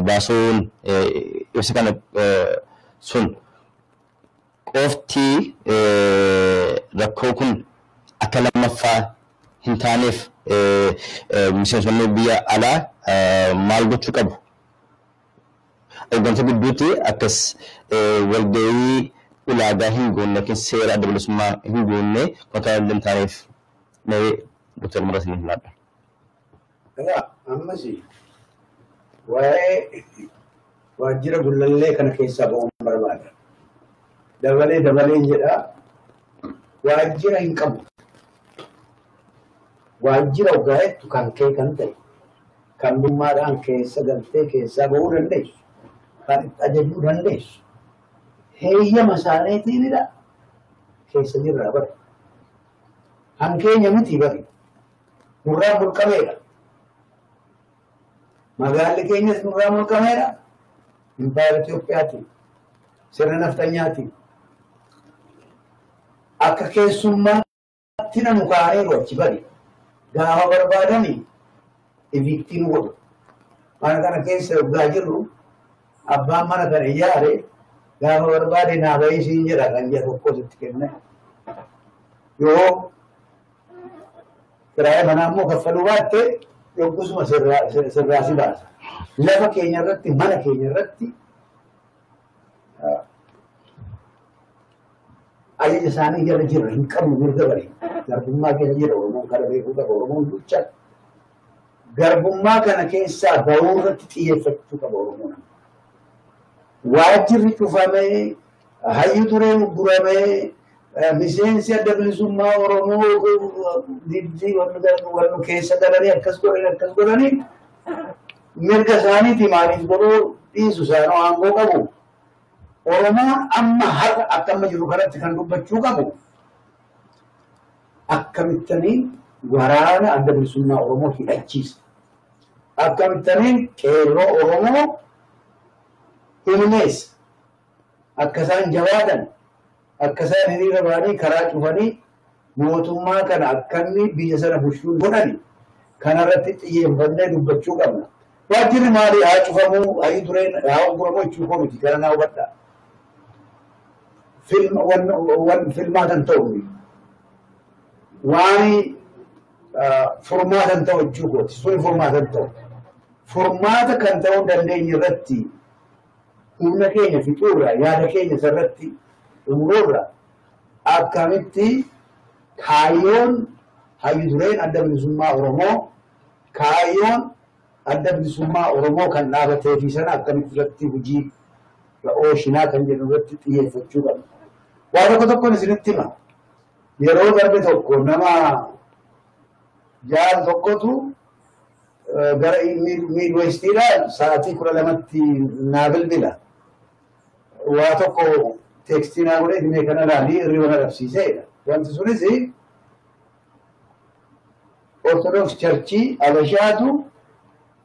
baasuun ibsa kana sun qofti rakkoo kun akka lammaffaa hin taaneef miseensonni biyya alaa maal gochuu qabu? Hooggansa gidduutti akkas walgahii ulaagaa hin goonne yookiin seera adda bilisummaa hin goonne akka hin taaneef mee Dr. Muraas ni himadha. Ammas waa'ee waajjira gullallee kana keessaa ba'uun barbaada. Dabalee jedha waajjira hin qabu. Waajjira ogaa'etu kan kee kan ta'e kan dhimmaadhaan keessa galtee keessaa ba'uu dandeessu. Kan ajajuu dandeessu. Heeyyama isaaniitiinidha. Keessa jirraa bari. Hankeenya miti bari. Nurraa mulqameedha. Magaalli keenyas nurraa mulqameedha. Impaayera Itoophiyaatiin. Sirna nafxanyaatiin. Akka keessummaatti namu kaa'eeru achi bari. Gaafa barbaadanii eviiktiin godhu. Mana kana keessa yoggaa jirru abbaan mana kana ijaare gaafa barbaade naa bahii siin jedha kan jedhu tokkos itti kenne. Yoo kiraaya manaa immoo kaffaluu baatte yoggasuma sirraa si baasa. Lafa keenya irratti mana keenya irratti ajaja isaanii jala jira hin qabnu mirga bari. Garbummaa keessa jira Oromoon kana beekuu qaba. Oromoon ducha garbummaa kana keessaa bahuu irratti xiyyeeffachuu qaba Oromoon. Waajjirri cufamee hayyu tureen guramee miseensi adda bilisummaa Oromoo diddii wannu keessa galanii akkas godhanii mirga isaaniiti maaliif godhuu dhiisu isaanoo aangoo qabu. Oromoon amma har'a akkama jiru kanatti kan dubbachuu qabu. Akkamittaniin waraana adda bilisummaa Oromoo hidhachiisa. Akkamittaniin qeerroo Oromoo himneessa. Akka isaan jabaatan, akka isaan hiriira bahanii karaa cufanii mootummaa kana akkanni biyya sana bushuu godhani kanarratti xiyyeeffannee dubbachuu qabna. Waajjirri maalii haa cufamuu, hayyu tureen haa guramuu jechuu koo miti kana naa hubadhaa. Filmaatan ta'u waan furmaatan ta'u jechuu kooti. Sun furmaatan ta'u. Furmaata kan ta'uu dandeenye irratti humna keenya fixuurra yaada keenya irratti umuroorra akkamitti kaayyoon hayyu dureen adda bilisummaa Oromoo kaayyoon adda bilisummaa Oromoo kan dhaabatee fi sana akkamitti irratti hojii ooshinaa kan jedhu irratti xiyyeeffachuu qabna. Waa tokkoon isinitti hima. Yeroo darbe tokko nama jaal tokkotu gara Midwestiidhaan sa'aatii 12tti naa bilbila. Waa tokko teekstii naa godhee dhimee kana ilaalii hirriba na dhabsiiseedha. Wanti sunis Ortodoks Charchii Abashaatu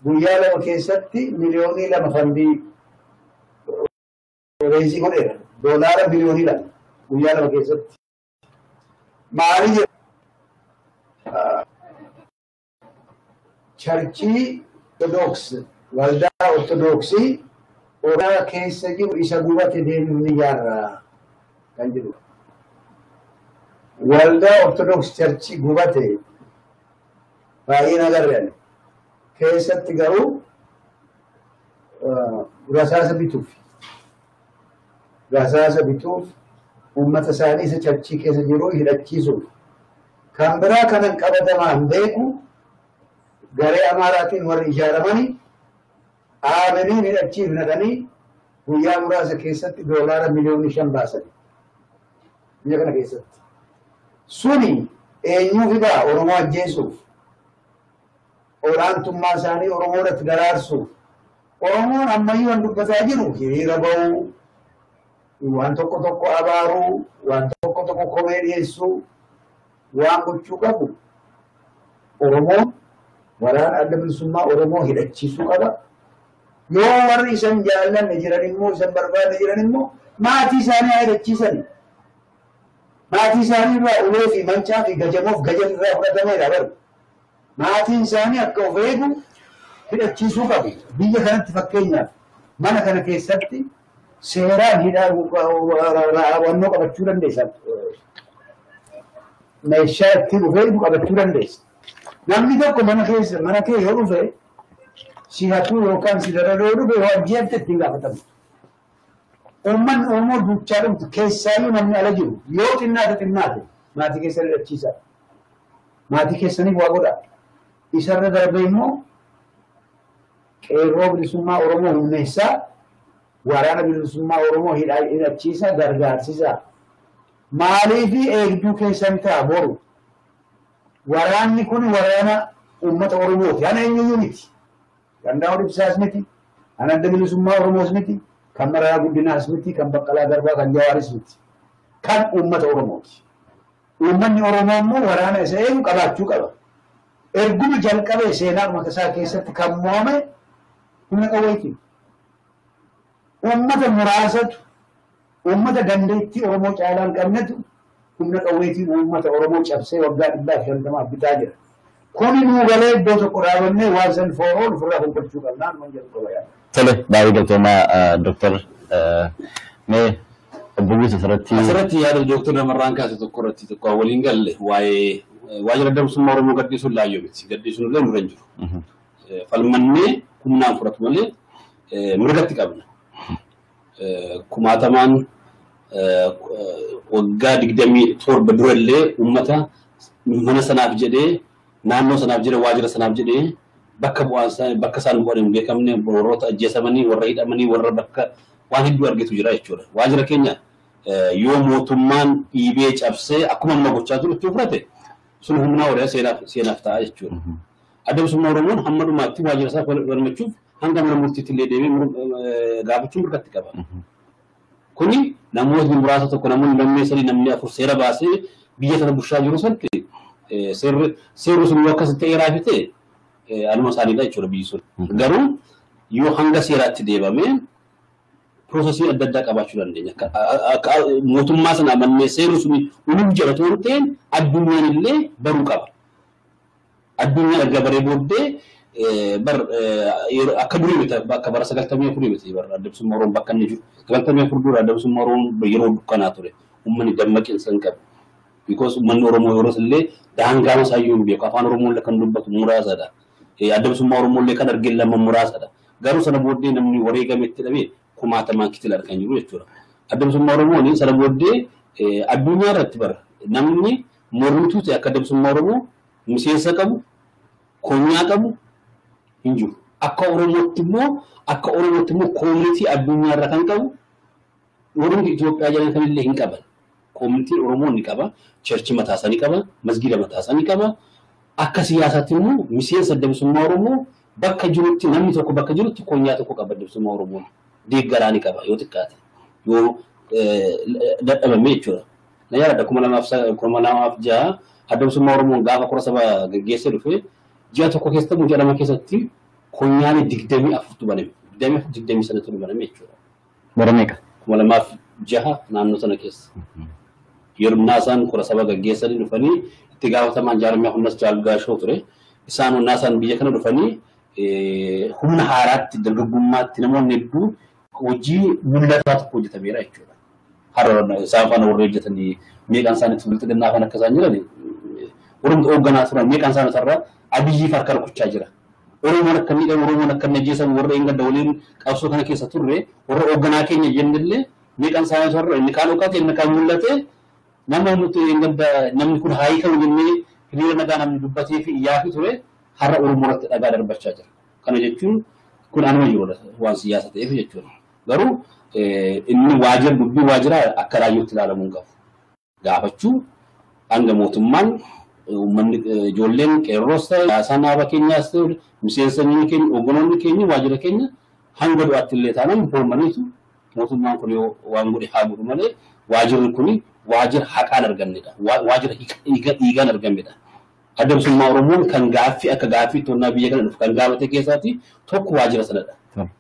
guyyaa lama keessatti miliyoonii 2 fandii reezii godheera. Doolaara miliyoonii 2 guyyaa lama keessatti. Maali jedhu? Charchii Ortodoks waldaa Ortodoksii Oromiyaa keessa jiru isa gubate deebiin ni ijaarra kan jedhu. Waldaa Ortodoks Charchii gubate baay'ee nagarreen keessatti garuu rasaasa bituuf uummata isaanii isa charchii keessa jiru hidhachiisuuf kan biraa kanan qabatamaan beeku garee Amaaraatiin warri ijaaramanii aabanii hidhachiif naqanii guyyaa muraasa keessatti doolaara miliyoonii 5 baasan biyya kana keessatti. Suni eenyuu fidaa Oromoo ajjeesuuf olaantummaa isaanii Oromoo irratti daraarsuuf Oromoon ammayyuu waan dubbataa jiru hiriira bahuu waan tokko abaaruu waan tokko komee dhiyeessuu waan gochuu qabu. Oromoon waraana adda bilisummaa Oromoo hidhachiisuu qaba. yoo warri isan jaallanne jiran immoo isan barbaadne jiran immoo maatii isaanii yaadachiisan. Maatii isaanii irraa ulee fi mancaa fi gajamoof gajan irraa fudhatameedha baru. Maatiin isaanii akka of eegu hidhachiisuu qabu. Biyya kanatti fakkeenyaaf mana kana keessatti seeraan wannoo qabachuu dandeessa. Meeshaa ittiin of eegu qabachuu dandeessa. Namni tokko mana kee yoo dhufe si hatuu yookaan si dararoo dhufe waan ji'atti ittiin gaafatamu. Uummanni Oromoo duuchaa dhumtu keessaayyuu namni ala jiru yoo xinnaate maatii keessan hidhachiisa. Maatii keessaniif waa godha. Isarra darbee immoo qeerroo bilisummaa Oromoo humneessaa waraana bilisummaa Oromoo hidhachiisa gargaarsisa. Maaliifi eegduu keessan ta'a boru. Waraanni kun waraana uummata Oromooti. Ana eenyuyyuu miti. Gandaa Ibsaas miti. Ana adda bilisummaa Oromoos miti. Kan Maraa Guddinaas miti. Kan Baqqalaa Garbaa kan Jawaaris miti. Kan uummata Oromooti. Uummanni Oromoo immoo waraana isa eegu qabaachuu qaba. Erguma jalqabee seenaa makasaa keessatti kan mo'ame humna qawweetiin. Uummata muraasatu uummata dandeettii Oromoo caalaan qabnetu humna qawweetiin uummata Oromoo cabsee waggaa 150 bitaa jira. Kuni nuu galee iddoo tokko dhaabannee waan san fooroo ofirraa konkolchuu qabnaa numan jedhu qaba yaada. Tole baay'ee galtoomaa Dooktar mee obboleessa asirratti yaada Dooktar Namarraan kaase tokko irratti tokko waliin galle waa'ee waajjira dabsummaa Oromoo gaddisuun laayyoo miti. Gaddisuun illee nurra hin jiru. Falmannee humnaan fudhatu malee mirgatti qabna. Kumaatamaan waggaa 27 durallee uummata mana sanaaf jedhee naannoo sanaaf jedhee waajjira sanaaf jedhee bakka bu'aan bakka isaan bu'an hin beekamne warroota ajjeesamanii warra hidhamanii warra bakka waan hedduu argitu jira jechuudha. Waajjira keenya yoo mootummaan dhiibee cabsee akkuma amma gochaa jiru itti fudhate sun humnaa waliin seenaaf ta'a jechuudha. Adda bilisummaa Oromoon hamma dhumaatti waajjira isaa falmachuuf hanga mana murtiitti illee deemee gaafachuun mirkatti qaba. Kuni namoonni muraasa tokko namoonni lammeessanii namni afur seera baasee biyya sana bushaa jiru santi seerri sun yoo akkasitti ta'eeraa fi ta'e anuma isaaniidha jechuudha biyyi sun. Garuu yoo hanga seeraatti deebamee piroosesii adda addaa qabaachuu dandeenya. Mootummaa sana amannee seerri sun unuuf jedhatu waan ta'een addunyaan illee baruu qaba. Addunyaan erga baree booddee akka durii miti akka bara 94 miti bara adda bilisummaa Oromoo bakka inni jiru 94 dura adda bilisummaa Oromoo yeroo dukkanaa ture uummanni dammaqinsa hin qabu. Because uummanni Oromoo yeroo illee daangaa masaayyuu hin beeku afaan Oromoo illee kan dubbatu muraasadha. Adda bilisummaa Oromoo illee kan arginu lama muraasadha. Garuu sana booddee namni wareegame itti dhabee kumaatamaan kitila argan jiru jechuudha. Adda bilisummaa Oromoo sana booddee addunyaa irratti bara namni mormituu ta'e akka adda bilisummaa Oromoo miseensa qabu konyaa qabu hin jiru. Akka Oromootti immoo koomunitii addunyaa irra kan qabu warri Itoophiyaa jiran kamillee hin qaban. Koomunitii Oromoo ni qaba, cherchi mataa isaanii qaba, masgiida mataa isaanii qaba. Akka siyaasaatti immoo miseensa adda bilisummaa Oromoo bakka jirutti namni tokko bakka jirutti konyaa tokko qaba adda bilisummaa Oromoo. Deeggaraa ni qaba yoo xiqqaate yoo dadhabame jechuudha. Na yaada 2006 adda bilisummaa Oromoo gaafa kora saba gaggeessee dhufe ji'a tokko keessatti guyyaa lama keessatti konyaan 24 baname 23 baname jechuudha. Bara meeqa? 2006 naannoo sana keessa. Yeroo naasaan kora saba gaggeessanii dhufanii itti gaafatamaan jaarmiyaa humnas jaalgaashoo ture. Isaan naasaan biyya kana dhufanii humna haaraatti dargaggummaatti namoonni hedduu hojii mul'ataa tokko hojjetameera jechuudha. Har'a isaan faana warra hojjetanii meeqaan isaaniitti walitti gannaa afaan akka isaan jiran warra hoogganaa turan meeqaan isaanii irraa abiyyiif harka rukuchaa jira. Oromoon akka miidhamu Oromoon akka najjeesamu warra eeggadda waliin qabsoo kana keessa turre warra hoogganaa keenya jennillee meeqaan isaanii irraa inni kaan okkate inni kaan mul'ate nama nuti eeggadda namni kun haayii kan jennee hiriira nagaa namni dubbatee fi iyyaa fi ture har'a Oromoo irratti dhagaa darbachaa jira. Kana jechuun kun anuma jirudha waan siyaasa ta'eef jechuudha. Garuu inni waajjira dubbii waajiraa akka raayyootti ilaalamuu qabu. Gaafachuu hanga mootummaan uummanni ijoolleen qeerroos ta'e haasaan dhaaba keenyaas ta'e miseensonni keenya oggoloonni keenya waajjira keenya hanga du'aatti illee taanaan boormaniitu mootummaan kun yoo waan godhe haa godhu malee waajjirri kun waajjira haqaan argamnedha. Waajjira dhiigaan argamedha. Adda bilisummaa Oromoon kan gaaffii akka gaaffii tonnaa biyya kana dhufu kan gaafate keessaati tokko waajjira sanadha.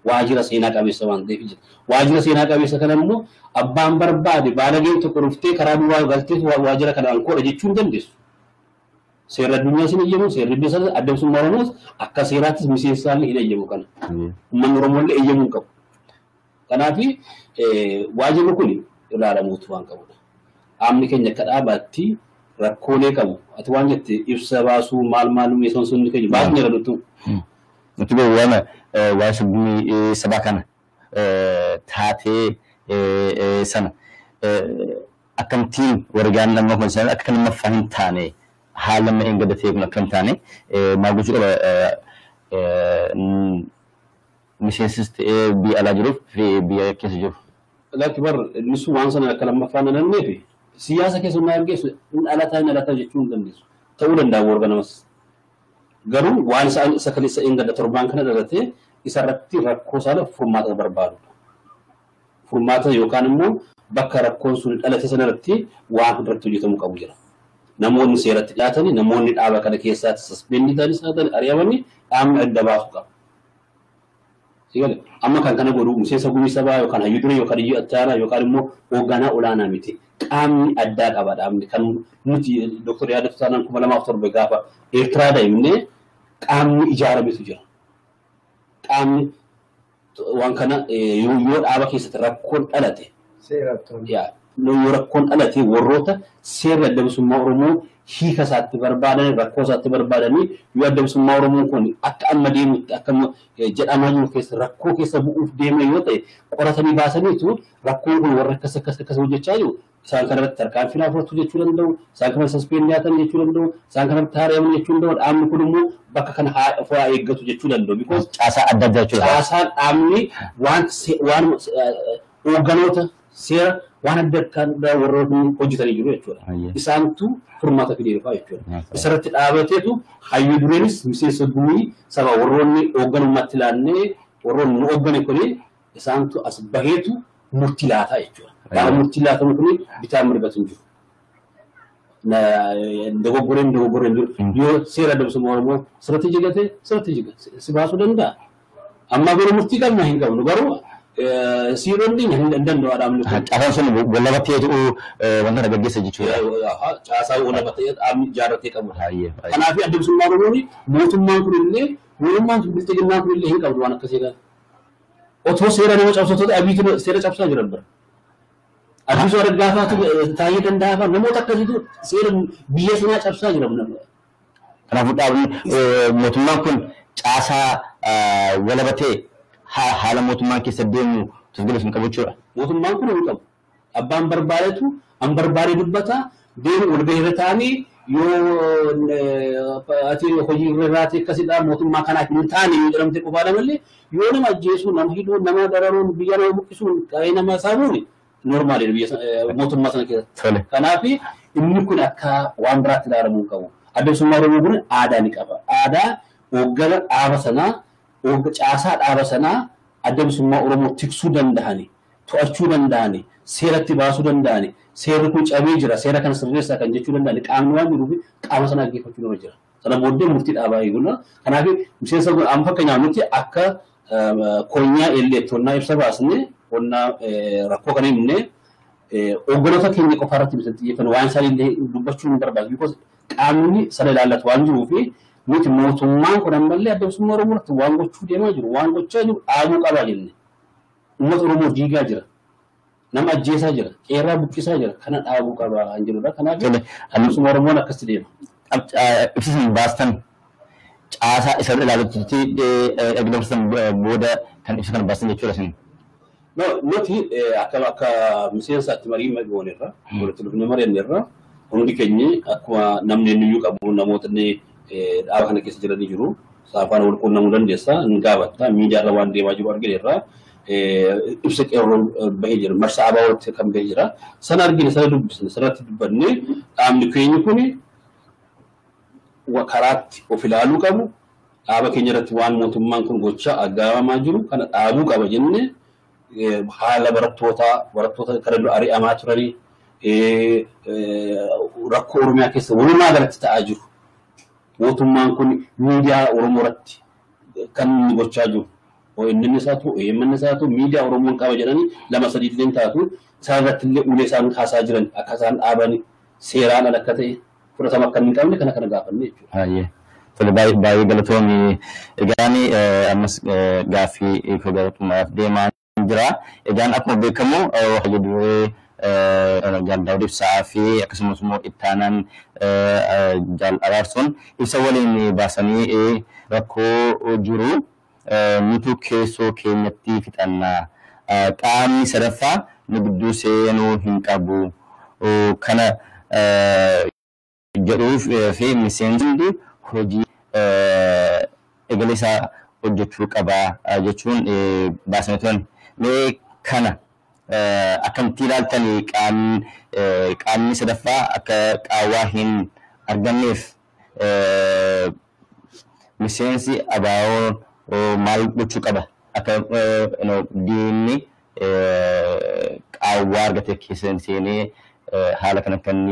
waajjira seenaa qabeessa waan ta'eef jira. Waajjira seenaa qabeessa kana immoo abbaan barbaade baalageen tokko dhuftee karaa duwwaa galtee waajjira kanaan koodha jechuu hin dandeessu. Seera addunyaa sin eeyyamu seerri biyya sana addamsummaa Oromoos akka seeraattis miseensaallee hin eeyyamu kana. Uummanni Oromollee eeyyamuu hin qabu. Kanaaf waajjirri kun ilaalamuutu waan qabudha. Qaamni keenya akka dhaabaatti rakkoolee qabu. Ati waan jette ibsa baasuu maal miseensonni keenya baasni irra dhuttu. Nuti waan waajjirri sabaa kana taatee sana akkamtiin wargaan nama kun sana akka nama fahin taane haala ma enga datee kun akkam taane maa gochuu qaba miseensis ta'ee biyya alaa jiruuf fi biyya keessa jiru. Lakki bar nisu waan sana akka lammaffaa nanannee fi siyaasa keessa humna argeessu dhalataa jechuu hin dandeessu. Ta'uu danda'a warga namas. Garuu waan isa kalisa enga da torbaan kana dhalatee isarratti rakkoo sana furmaata barbaadu. Furmaata yookaan immoo bakka rakkoon sun dhalate sanarratti waan irratti hojjetamuu qabu jira. Namoonni seeratti dhiyaatanii namoonni dhaaba kana keessaatti saspeendi ta'anii saatan ari'amanii dhaabni adda baasu qaba. Sigale amma kan kana godhu miseensa gumii sabaa yookaan hayyuu duree yookaan iyyuu attaanaa yookaan immoo hoogganaa olaanaa miti. Qaamni addaa qaba dhaabni kan nuti Dr. Yaadatu Taanaan 2007 gaafa Eertiraa daa'imnee qaamni ijaarametu jira. Qaamni waan kana yoo dhaaba keessatti rakkoon dhalate yoo rakkoon dhalate warroota seera addamsummaa Oromoo hiika isaatti barbaadan rakkoo isaatti barbaadanii yoo addamsummaa Oromoo kun akka amma deemutti akka jedhamaa jiru keessa rakkoo keessa bu'uuf deeme yoo ta'e qoratanii baasaniitu rakkoon kun warra akkas hojjechaa jiru isaan kanarratti tarkaanfii fudhatu jechuu danda'u isaan kana saspeendi haatan jechuu danda'u isaan kanatti haari'aman jechuu danda'u dhaabni kun immoo bakka kana fa'aa eeggatu jechuu danda'u because caasaa adda addaa jechuudha. Caasaan dhaabni waan hoogganoota seera waan adda addaa warroonni hojjetanii jiru jechuudha. Isaantu furmaata fidee dhufaa jechuudha. Isarratti dhaabateetu hayyuu dureenis miseensa gumii saba warroonni hoogganummaatti ilaannee warroonni nu hooggane kuni isaantu as baheetu murtii laataa jechuudha. Gaafa murtii laatamu kuni bitaa mirgatu hin jiru. Dogoggoreen jiru. Yoo seera addamsummaa Oromoo sirratti jigate si baasuu danda'a. Amma garuu murtii qabna hin qabnu garuu siironni hin danda'u dhaabni kun. Caasaan sun wallabatti ta'uu wanta dargaggeessa jechuudha. Caasaa wallabatti dhaabni ijaarratee qabu. Kanaaf addamsummaa Oromoon mootummaan kunillee bilchiginnaan kunillee hin qabdu waan akkasii kana. Otoo seera nama cabsattoota abiitu seera cabsaa jiran bira. Addisuu argaafaatu taa'ee danda'aafaa namoota akkasiitu seera biyya sanaa cabsaa jiran. Kanaafuu dhaabni mootummaan kun caasaa walabatee haala mootummaan keessa deemu tasgabbeessu hin qabu jechuudha. Mootummaan kun hin qabu. Abbaan barbaadetu an barbaade dubbata deemu walgahirra ta'anii yoo ati hojii irraati akkasidha mootummaa kanaaf hin taane yoo jedhamte qofaadha malee yoo nama ajjeesuu nama hidhuu nama dararuun biyya nama buqqisuun qaa'ee nama saamuun normaalidha biyya mootummaa sana keessatti. Kanaaf inni kun akka waan biraatti ilaalamuu hin qabu. Addamsummaa Oromoo kun aadaa ni qaba. Aadaa hooggana dhaaba sanaa caasaa dhaaba sanaa addamsummaa Oromoo tiksuu danda'ani, to'achuu danda'ani, seeratti baasuu danda'ani, seerri kun cabee jira, seera kana sirreessaa kan jechuu danda'ani qaamni waan jiruuf qaama sana dhaggeeffachuu nama jira. Sana booddee murtii dhaabaa eeguna. Kanaaf miseensa kun amma fakkeenyaaf nuti akka konyaa elektronaa ibsa baasnee qonnaa rakkoo kana himnee hoogganoota keenya qofa irratti miseensa xiyyeeffannu waan isaanii dubbachuu hin barbaachisu. Qaamni sana ilaallatu waan jiruufi nuti mootummaan kun ammallee addamsummaa Oromoo irratti waan gochuu deemaa jiru waan gochaa jiru dhaabuu qabaa jenne. Uummata Oromoo diigaa jira. Nama ajjeesaa jira. Qeerraa buqqisaa jira. Kana dhaabuu qabaa kan jirudha. Kanaaf addamsummaa Oromoon akkasitti deema. Ibsisan baastan caasaa isa ilaalutti eegdamsan booda kan ibsa kan baasan jechuudha sin. Nuti akka miseensaatti marii goonirra walitti dhufne mari'anneerra hundi keenya akkuma namni iyyuu qabu namoota dhaaba kana keessa jiranii jiru. Saafaan wal quunnamuu dandeessa. Hin gaafatta. Miidiyaarra waan deemaa jiru argineerra. Ibsa qeerroo bahee jira. Marsaa ABO'tti kan bahee jira. Sana argine sana dubbisne sanatti dubbannee dhaabni keenya kuni karaatti of ilaaluu qabu. Dhaaba keenya irratti waan mootummaan kun gochaa aggaawamaa jiru kana dhaabuu qaba jennee haala barattoota kana ari'amaa turanii rakkoo Oromiyaa keessa walumaa galatti ta'aa jiru. Mootummaan kun miidiyaa Oromoo irratti kan inni gochaa jiru. ONN isaatu OMN isaatu miidiyaa Oromoon qaba jedhanii lama sadii illee taatu isaanirratti illee ulee isaan kaasaa jiran akka isaan dhaaban seeraan ala akka ta'e fudhatama akka hin qabne kana gaafanne jechuudha. Hayyee. Tole baay'ee galatoomii egaani ammas gaaffii fagaatumaaf deemaa jira. Egaan akkuma beekamu hojii duree Gadaa ibsaa fi akkasumas immoo ittaanaan jaal araarsoon ibsa waliin baasanii rakkoo jiru nutu keessoo keenyatti fixannaa qaamni sadaffaa nu gidduu seenuu hin qabu kana jedhuuf fi miseensi hojii egalisa hojjechuu qaba jechuun baasanii turan. Mee kana akkamitti ilaaltanii qaamni sadaffaa akka qaawwaa hin arganneef miseensi ABO maal gochuu qaba akka diinni qaawwaa argatee keessa seenee haala kana kan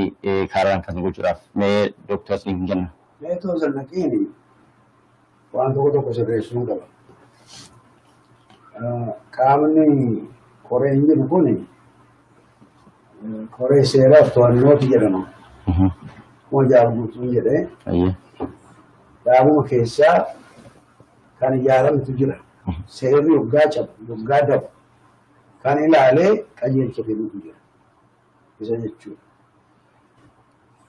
kaaraan kan gochuudhaaf mee dooktaras ni kenna. Meetoo sannaqiini waan tokko sirreessuu qaba. Qaamni koreen jiru kun koree seeraaf to'annooti jedhama. Kuma jaalguutuun jedhee dhaabuma keessaa kan ijaaramtu jira. Seerri yoggaa cabu, yoggaa dabu kan ilaalee qajeelcha kennuutu jira. Isa jechuudha.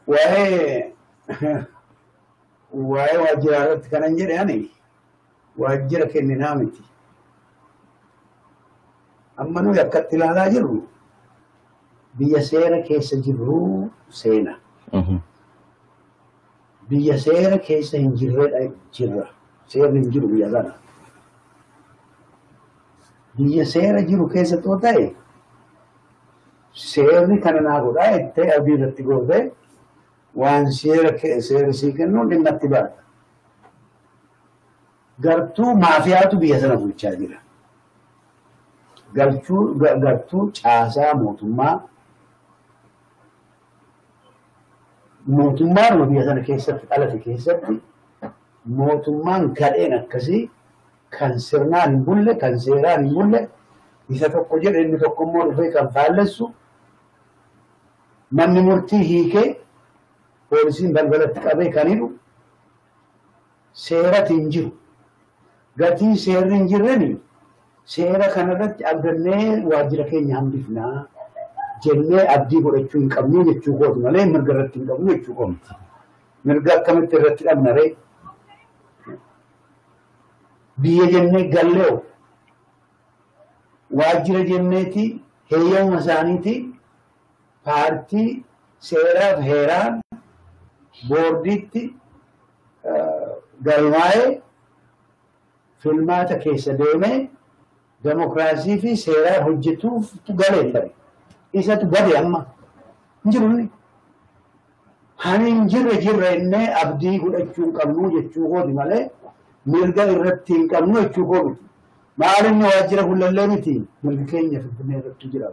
Waa'ee waajjiraa irratti kanan jedhe ani waajjira kenninaa miti. Amma nuyi akkatti ilaalaa jirru biyya seera keessa jirru seena. Biyya seera keessa hin jirredha jirra. Seerri hin jiru biyya kana. Biyya seera jiru keessa too ta'e seerri kana naa godhaa jettee abdii irratti gootee waan seera sii kennuun dhimma itti baata. Gartuu maafiyaatu biyya sana bulchaa jira. Gartuu caasaa mootummaa biyya sana keessatti dhalate keessatti mootummaan kadheen akkasii kan sirnaan hin bulle kan seeraan hin bulle isa tokko jedhe inni tokko immoo dhufee kan faallessu namni murtii hiikee poolisiin balbalatti qabee kan hidhu seerati hin jiru. Gatii seerri hin jirreni seera kanarratti abdannee waajjira keenya hambifnaa jennee abdii godhachuu hin qabnu jechuu kooti malee mirga irratti hin qabnu jechuu kooti. Mirga akkamitti irratti dhabna ree? Biyya jennee gallee'u waajjira jenneeti heeyyama isaaniiti paartii seeraaf heeraan boordiitti galmaa'ee filmaata keessa deemee demokraasii fi seeraan hojjetuuf galee ture. Isatu bade amma hin jirunni. Hani hin jirre innee abdii godhachuu hin qabnu jechuu kooti malee mirga irratti hin qabnu jechuu kooti. Maalinni waajjira hullallee miti mirgi keenya Finfinnee irratti jira.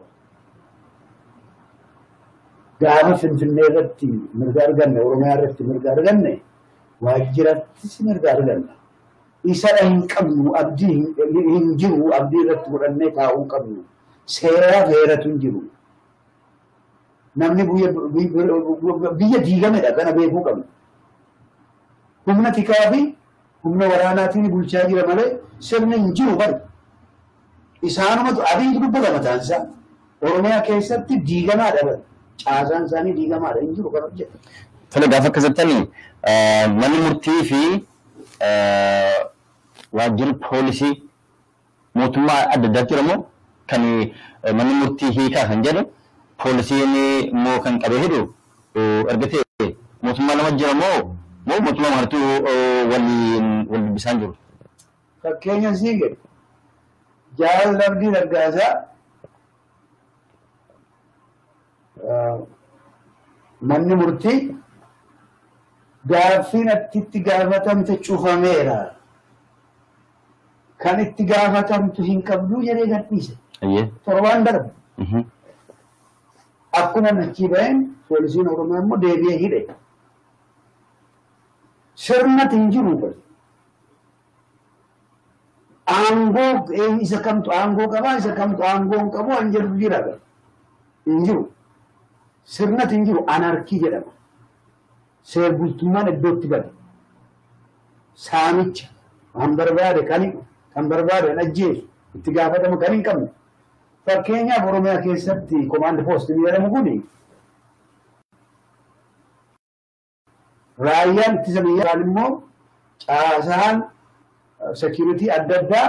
Gaafa Finfinnee irratti mirga arganne Oromiyaa irratti mirga arganne waajjirattis mirga arganna. Isa hin qabnu abdii hin jiru abdii irratti godhannee taa'uu qabnu. Seeraaf heeratu hin jiru. Namni biyya diigamedha kana beekuu qabna. Humna tikaa fi humna waraanaatiin bulchaa jira malee sirni hin jiru bari. Isaanumatu abdiitu dubbata mataansaa. Oromiyaa keessatti diigamaadha bari. Caasaan isaanii diigamaadha hin jiru kan hojjetu. Tole gaafa akkasittanii manni murtii fi waajjirri poolisii mootummaa adda addaa jiramoo kan manni murtii hiikaa kan jedhu poolisiin immoo kan qabee hidhu ergatee mootummaa nama jiramoo moo mootummaa martuu wal dubbisaan jiru. Fakkeenya sii jedhu jaalladhii Raggaasaa manni murtii gaaffiin itti gaafatamte cufameera. Kan itti gaafatamtu hin qabdu jedhee gadhiise. Torbaan darbe. Akkuma achii baheen poolisiin Oromiyaa immoo deebi'ee hidhe. Sirnati hin jiru bari. Angoo isa kamtu angoo qaba isa kamtu angoo qabu anjiru jira injiru sirnati injiru anarkii jedhama seer bultummaan iddootti bada saamicha kan barbaade kan barbaade ajjeesu itti gaafatama kan hin qabne fakkeenyaaf Oromiyaa keessatti command post jedhamu kuni raayyaan ittisa biyyaa immoo caasaan security adda addaa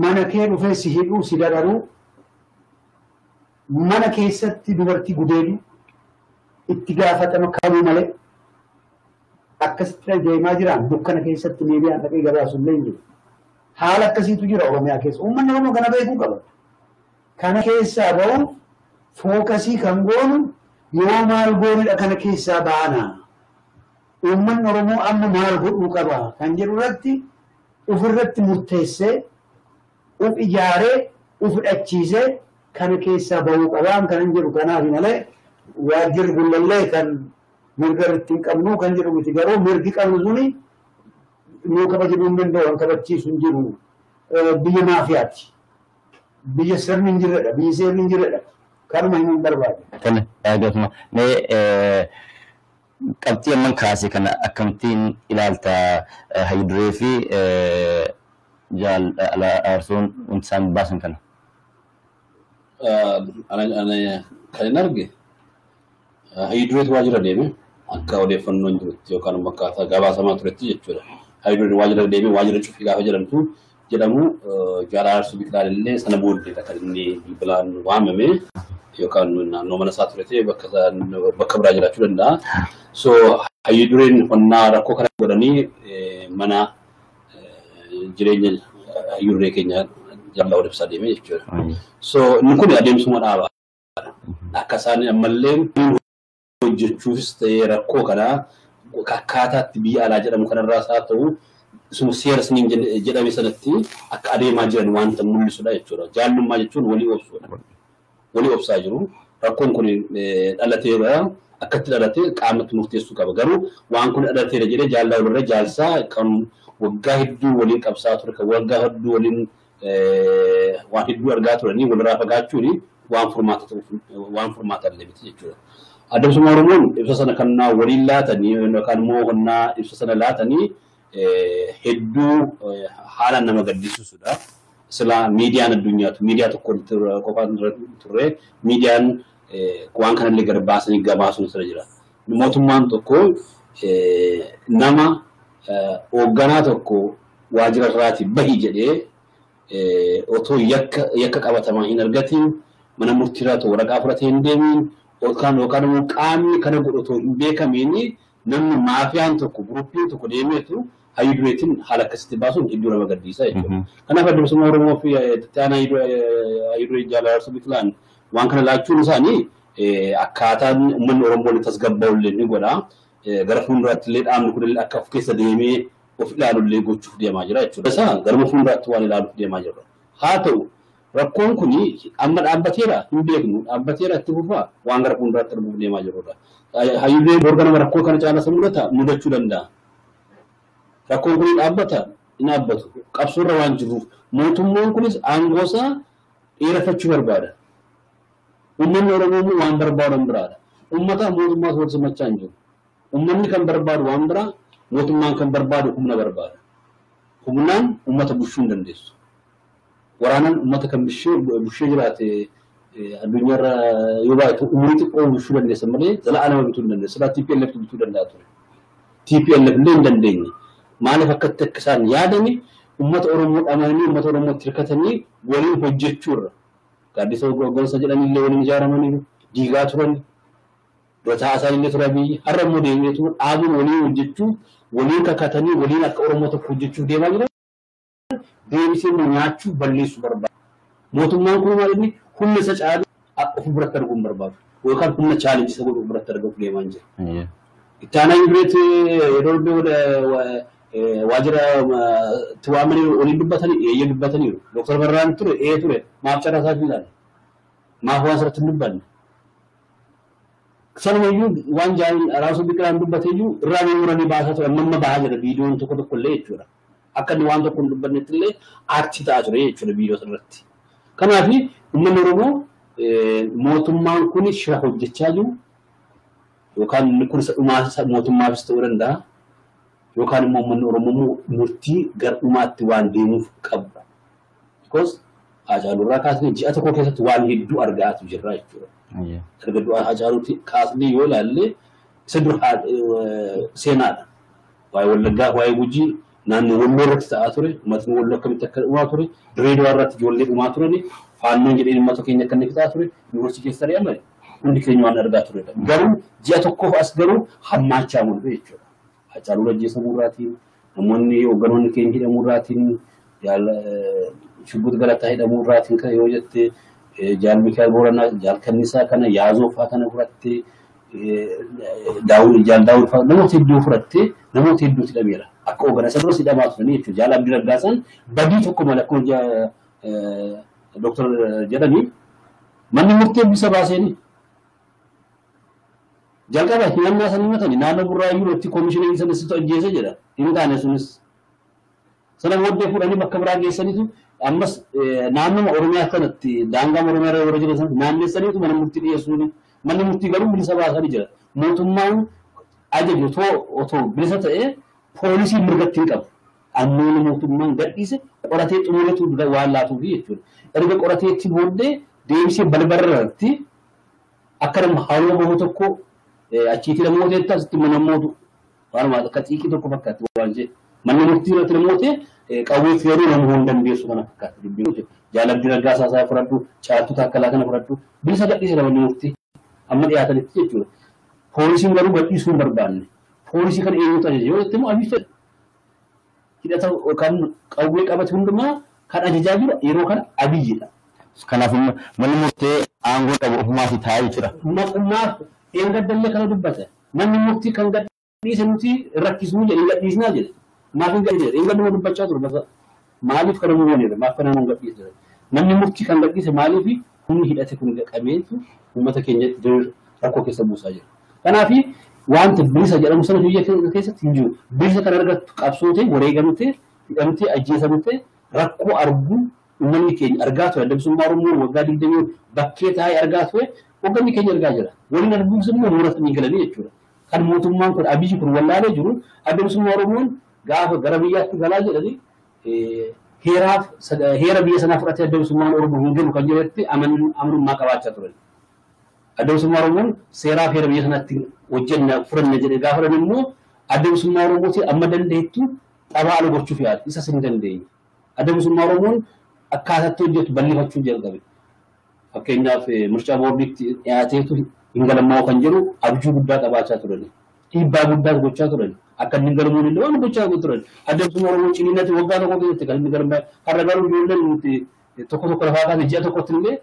mana kee dhufee si hidhuu si dabaruu mana keessatti dubartii gudeedu itti gaafatama qabuu malee akkasitti deemaa jiraan dukkana keessatti miidiyaan dhaqee gabaasu illee jiru haala akkasiitu jira Oromiyaa keessa uummanni Oromoo kana beekuu qaba kana keessaa ba'uuf fookasii kan goonu yoo maal goonudha kana keessaa baana uummanni Oromoo amma maal godhuu qaba kan jedhu irratti ofirratti murteessee of ijaaree of hidhachiisee kana keessaa ba'uu qabaan kan jedhu kanaaf malee waajjirri gullallee kan mirga ittiin qabnu kan jedhu miti garuu mirgi qabnu suni nuu kabajamuu hin danda'u kan kabachiisu hin jiru biyya maafiyaati biyya sirni hin jirredha biyya seerri hin jirredha kanuma hin barbaade. Kana dhaabatuma mee qabxii amman kaase kana akkamittiin ilaalta Hayyuduree fi jaal aarsoon isaan baasan kana. Ana kan hin arge Hayyidureetu waajjira deeme akka odeeffannoon jirutti yookaan immoo akkaataa gabaasamaa turetti jechuudha. Hayyiduree waajjira deeme waajjira cufii gaafa jedhamu jaal aarsoo biqilaan illee sana booddeedha kan inni bilbilaan waamame yookaan naannoo mana isaa turete bakka biraa jiraachuu danda'a. So Hayyidureen qonnaa rakkoo kana godhanii mana jireenya Hayyiduree keenya jallaa odeessaa deeme jechuudha. So inni kun adeemsuma dhaabaa. Akka isaan ammallee hojjechuufis ta'ee rakkoo kanaa akkaataatti biyya alaa jedhamu kanarraas haa ta'u isuma seera siniin jedhame sanatti akka adeemaa jiran wanta mul'isudha jechuudha. Jaallummaa jechuun walii obsuudha. Walii obsaa jiru. Rakkoon kun dhalateera akkatti dhalate qaamatti murteessuu qaba. Garuu waan kun dhalateera jedhee jaallaa walirra jaalsaa kan waggaa hedduu waliin qabsaa ture kan waggaa hedduu waliin waan hedduu argaa turanii walirraa fagaachuuni waan furmaata illee miti jechuudha. Adamsuma Oromoon ibsa sana kan waliin laatanii yookaan immoo honnaa ibsa sana laatanii hedduu haala nama gaddisiisudha. Sila miidiyaan addunyaatu miidiyaa tokko qofaan turre miidiyaan waan kanallee garbaasanii gabaasuun sirra jira. Mootummaan tokko nama hoogganaa tokko waajjira irraati bahi jedhee otoo yakka qabatamaa hin argatiin mana murtiirraa ta'u waraqaa fudhatee hin deemiin yookaan immoo qaamni kana godhu otoo hin beekamiin namni maafiyaan tokko guruppiin tokko deemeetu Hayyidureetiin haala akkasitti baasuun hedduu nama gaddisiisa jechuudha. Kanaaf adamsuma Oromoo fi Itoophiyaa Hayyiduree jaal aarsoo biqilaan waan kana laachuun isaanii akkaataan uummanni Oromoo waliin tasgabbaa'u illee ni godha. Gara fuulduraatti illee dhaabni kun illee akka of keessa deemee of ilaalu illee gochuuf deemaa jira jechuudha. Isaa gara fuulduraatti waan ilaaluuf deemaa jira. Haa ta'u rakkoon kun amma dhaabbateera hin beeknu dhaabbateera itti fufaa waan gara fuulduraatti arguuf deemaa jirudha. Hayyiduree borga nama rakkoo kana caalaa mudachuu danda'a. Rakkoon kun dhaabbata hin dhaabbatu qabsoorra waan jiruuf mootummaan kunis aangoosaa dheereffachuu barbaada. Uummanni Oromoo waan barbaadan biraadha. Uummata mootummaa wal simachaa hin jiru. Uummanni kan barbaadu waan biraa mootummaan kan barbaadu humna barbaada. Humnaan uummata bushuu hin dandeessu. Waraanaan uummata kan bushee jiraate addunyaarra yoo baay'atu umurii xiqqoo bushuu dandeessa malee zala'aa bituu hin dandeessu. Silaa TPLF bituu danda'a ture. TPLF illee hin dandeenye. Maaliif akkatti akka isaan yaadani uummata Oromoo dhamananii uummata Oromootti hirkatanii waliin hojjechuurra gaaddisa gosa jedhanii illee waliin ijaaramanii diigaa turan dura isaan illee tura biyyi har'a immoo deemeetu dhaabuun waliin hojjechuu waliin kakatanii waliin akka Oromoo tokko hojjechuuf deemaa jiran deebisee nyaachuu balleessuu barbaada. Mootummaan kun maal inni humna isa caalu of biratti arguun barbaadu yookaan humna chaalenjii isa godhu biratti arguuf deemaa jira. Itti aanaa yeroo waajjira tuwaamanii waliin dubbatanii eeyyee dubbataniiru. Dooktar Barraan ture ture maaf carraa isaa filaan maaf waan sirratti hin dubbanne. Sanumayyuu waan jaal aarsoo biqilaan dubbateeyyuu irraa muranii baasaa ture amma bahaa jira viidiyoon tokko illee jechuudha. akka waan tokko hin dubbannetti illee aartii ta'aa ture jechuudha biyyoota irratti. Kanaaf uummanni Oromoo mootummaan kun shira hojjechaa jiru yookaan kun mootummaafis ta'uu danda'a yookaan immoo uummanni Oromoo murtii gara dhumaatti waan deemuuf qabudha. Because Hacaaluurraa kaasnee ji'a tokko keessatti waan hedduu argaatu jirra jechuudha. Erga du'a Hacaaluutti kaasnee yoo ilaalle isa dura seenaadha. Waa'ee Wallaggaa, waa'ee Gujii naannoo Walloo irratti ta'aa ture, uummatni Walloo akkamitti akka dhumaa ture, Dirreedawaa irratti ijoollee dhumaa turani, faannoon jedheen uummata keenya akka inni fixaa ture, yuunivarsiitii keessa ta'ee hundi keenya waan argaa turedha. Garuu ji'a tokkoof as garuu hammaachaa mul'atu jechuudha. Hacaaluu ajjeesamuurraatiin, namoonni hoogganoonni keenya hidhamuurraatiin, Shubbuut Galataa hidhamuurraatiin kan yoo jette, Jaal Mikaa'el Booranaa, Jaal Kanniisaa kana, Yaazoo fa'aa kana fudhattee, Jaal Daawud fa'aa namoota hedduu fudhattee namoota hedduutti hidhameera. Akka hoogganaa isa duras hidhamaa turanii jechuudha. Jaal Abdii Raggaasaan badii tokko malee akkuma Dooktar jedhanii manni murtee bilisa baaseenii. Jalqaba himannaa san himatanii naannoo Burraayyuu irratti koomishinii sana situ ajjeese jedha. Hin taane sunis. Sana booddee fuudhanii bakka biraa geessaniitu ammas naannoo Oromiyaa kanatti daangaa Oromiyaa irra warra jiran sana naannessaniitu mana murtii dhiyeessuun manni murtii garuu bilisa baasanii jira. Mootummaan ajaju otoo bilisa ta'ee poolisii mirgatti hin qabu. Ammoo mootummaan gadhiise qoratee xumuretu waan laatuufi jechuudha. Erga qorateetti booddee deebisee balbala irratti akka nama haaluma bahu tokko achiitti namoota hedduu asitti mana mootu waanuma akka xiiqii tokko fakkaatti waan jedhe manni murtii irratti namoota qawwee feeruu nama hin dandeessu kana fakkaatti dubbiin Jaal Abdii Raggaasaa isaa fudhadhu caattuu Taakkalaa kana fudhadhu bilisa gadhiise manni murtii amma dhiyaatanitti jechuudha. Poolisiin garuu gadhiisuu hin barbaanne poolisii kana eenyutu ajaje yoo jettemu Abiy fedha hidhata yookaan qawwee qabate hundumaa kan ajajaa jiru yeroo kana Abiyyidha. Kanaaf manni murtee aangoo qabu ofumaaf taa'aa jechuudha. Maqummaaf eengaddalle kana dubbata. Manni murtii kan gadhiise nuti rakkisuu jedhee gadhiisnaa jedhe. Maaf hin gadhiise? Eengadduma dubbachaa ture bakka maaliif kana muumeera? Maaf kana nuun gadhiise? Manni murtii kan gadhiise maaliif humni hidhate kun qabeetu uummata keenya rakkoo keessa buusaa jira. Kanaaf wanta bilisa jedhamu sana biyya keessatti hin jiru. Bilisa kan argattu qabsootee wareegamtee hidhamtee ajjeesamtee rakkoo arguu uummanni keenya argaa ture. Adamsummaa Oromoo waggaa 20 bakkee taa'ee argaa ture. Hoogganni keenya argaa jira. Waliin arguus immoo nuuratti ni galanii jechuudha. Kan mootummaan kun Abiyyi kun wallaalee jiru adamsummaa Oromoon gaafa gara biyyaatti galaa jedhanii heera biyya sanaa fudhatee adamsummaan Oromoo hin galu kan jedhetti amanummaa qabaachaa turan. Adamsummaa Oromoon seeraaf heera biyya sanaatti hojjenna furanna jedhee gaafa dhaban immoo adamsummaa Oromooti amma dandeettu xabaa ala gochuuf yaadu isas hin dandeenye. Adamsummaa Oromoon akkaataatti hojjetu bal'ifachuu jalqabe. Fakkeenyaaf mirchaa boordiitti dhiyaateetu hin galmaa'u kan jedhu abjuu guddaa qabaachaa turani. Dhiibbaa guddaa gochaa turani. Akka inni galmuun illee waan gochaa turani. Adamsummaa Oromoo ciniinatti waggaa tokko keessatti kan inni galmaa'e. Har'a garuu ijoolleen nuti tokko lafaa kaase ji'a tokkotti illee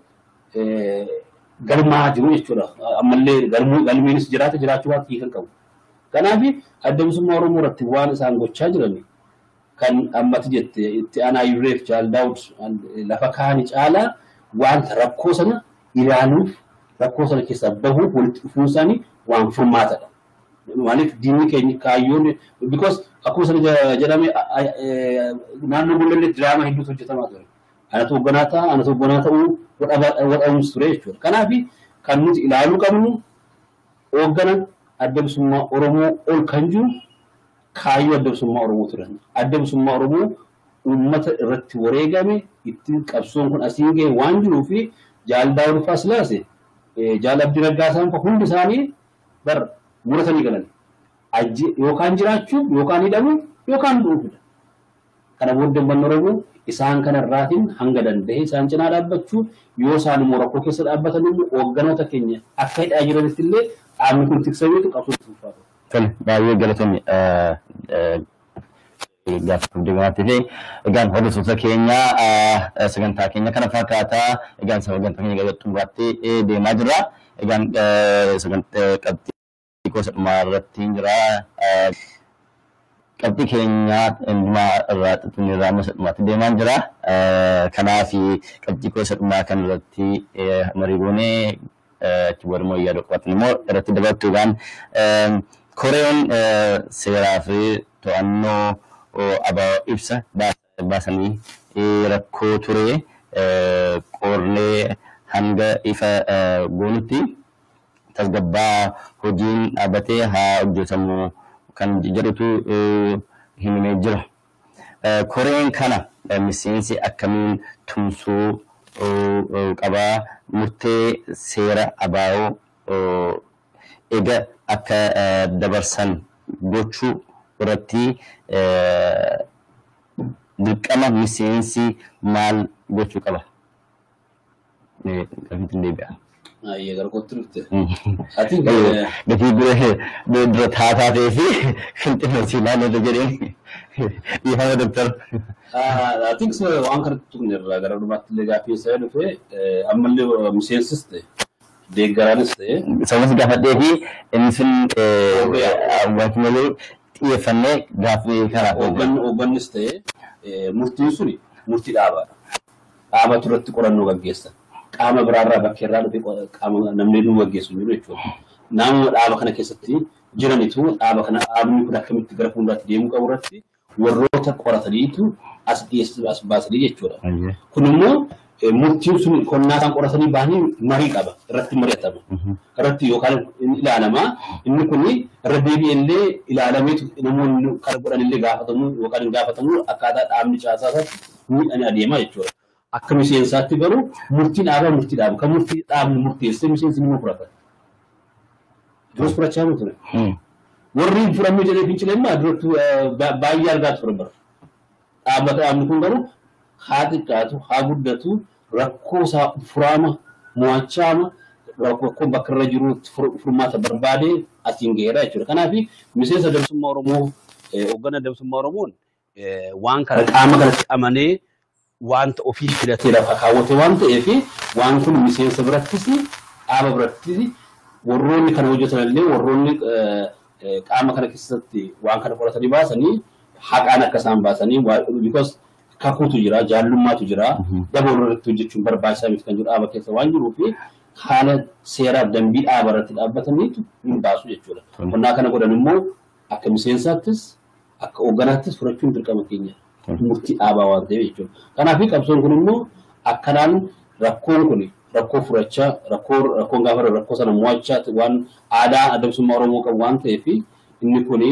galmaa jiru jechuudha. Ammallee galmeenis jiraata jiraachuu waan hiikan qabu. Kanaaf adamsummaa Oromoo irratti waan isaan gochaa jiran kan ammatti jette itti aanaa Yureef Jaal Daawud lafa kaanii caalaa wanta rakkoo sana ilaaluuf rakkoo sana keessaa bahuuf walitti dhufuun isaanii waan furmaatadha. Maaliif diinni keenya kaayyoon because akkuma sana jedhame naannoo Golollee diraamaa hedduutu hojjetamaa ture. Anatu hoogganaa ta'uu wadhamuus ture jechuudha. Kanaaf kan nuti ilaaluu qabnu hooggana adamsummaa Oromoo ol kan jiru kaayyoo adamsummaa Oromoo turan. Adamsummaa Oromoo uummata irratti wareegame ittiin qabsoon kun asiin ga'e waan jiruu fi Jaal Daawud Faasilaase Jaal Abdii Raggaasaan hundi isaanii bar muratanii galan. Yookaan jiraachuuf yookaan hidhamuu yookaan du'uufidha. Kana booddee uummanni Oromoo isaan kanarraatiin hanga danda'e isaan cinaa dhaabbachuu yoo isaan immoo rakkoo keessa dhaabbatan immoo hoogganoota keenya akka hidhaa jiranitti illee dhaabni kun tiksameetu qabsoo tuufaatu. Baay'ee galatoomni gaafa digmaatti fi egaan hordoftoota keenya sagantaa keenya kana fakkaataa egaan sagantaa keenya gara xumuraatti deemaa jira. Egaan sagantaa qabxii gosa dhumaa irratti jira. Qabxii keenya dhumaa irraa xumuranii irraa gosa dhumaatti deemaa jira. Kanaaf qabxii gosa dhumaa kan irratti marii goonee itti walumaa yaaduu qabaatan immoo irratti dabalatuudhaan Koreeyoon seeraa fi to'annoo ABO ibsa baasanii rakkoo ture qorlee hanga ifa goonutti tasgabbaa hojiin dhaabbatee haa hojjetamu kan jedhutu himamee jira. Koreen kana miseensi akkamiin tumsuu qabaa murtee seera ABO eega akka dabarsan gochuu irratti dirqama miseensi maal gochuu qaba? Iya gargoottirte. Ati gatii dura taataa ta'ee fi finxina siinaan irra jedheen ifama doktor. I think so waan kanatti tuqnerra gara dhumaatti illee gaaffii isaa dhufe ammallee miseensis ta'e deeggaraanis ta'e. Samas gaafadhee fi inni sun wanti malee xiyyeeffannee gaaffii kanaaf hooggannis ta'e murtiin suni murtii dhaabaadha. Dhaaba turatti qorannoo gaggeessan. Qaama biraarraa bakka irraa dhufe qaama namni nu gaggeessu jiru jechuudha. Namoota dhaaba kana keessatti jiranitu dhaaba kana dhaabni kun akkamitti gara fuulduraatti deemuu qabu irratti warroota qorataniitu as baasanii jechuudha. Kun immoo murtiin sun qonnaa isaan qoratanii bahanii marii qaba irratti mari'atama. Irratti yookaan ilaalama inni kun irra deebi'ellee ilaalameetu namoonni kana godhan illee gaafatamu yookaan hin gaafatamu akkaataa dhaabni caasaa isaatti adeema jechuudha. Akka miseensaatti garuu murtiin dhaaba kan murtii dhaabni murteessee miseensi ni fudhata. Jos fudhachaa miti ture. Warri fudhannoo jedhee fincilee immoo duratti baay'ee argaa ture bara. Dhaabni kun garuu haa xiqqaatu haa guddatu rakkoo isaa furama mo'achaama rakkoo bakka irra jiru furmaata barbaadee asiin gaheera jechuudha. Kanaaf miseensa dabsummaa Oromoo hoogganaa dabsummaa Oromoon waan kana qaama kanatti amanee wanta ofii filatee lafa kaawwate waan ta'eef waan kun miseensa birattis dhaaba birattis warroonni kana hojjetan illee warroonni qaama kana keessatti waan kana qoratanii baasanii haqaan akka isaan baasanii because kakuutu jira jaallummaatu jira daboo irratti hojjechuun barbaachisaa miti kan jiru dhaaba keessa waan jiruuf haala seeraaf dambii dhaaba irratti dhaabbataniitu hin baasu jechuudha. Qonnaa kana godhan immoo akka miseensaattis akka hoogganaattis fudhachuun dirqama keenya. Murtii dhaabaa waan ta'eef jechuudha. Kanaaf qabsoon kun immoo akkanaan rakkoon kun rakkoo furachaa rakkoon gaafa rakkoo sana mo'achaa waan aadaa adamsummaa Oromoo qabu waan ta'eef inni kun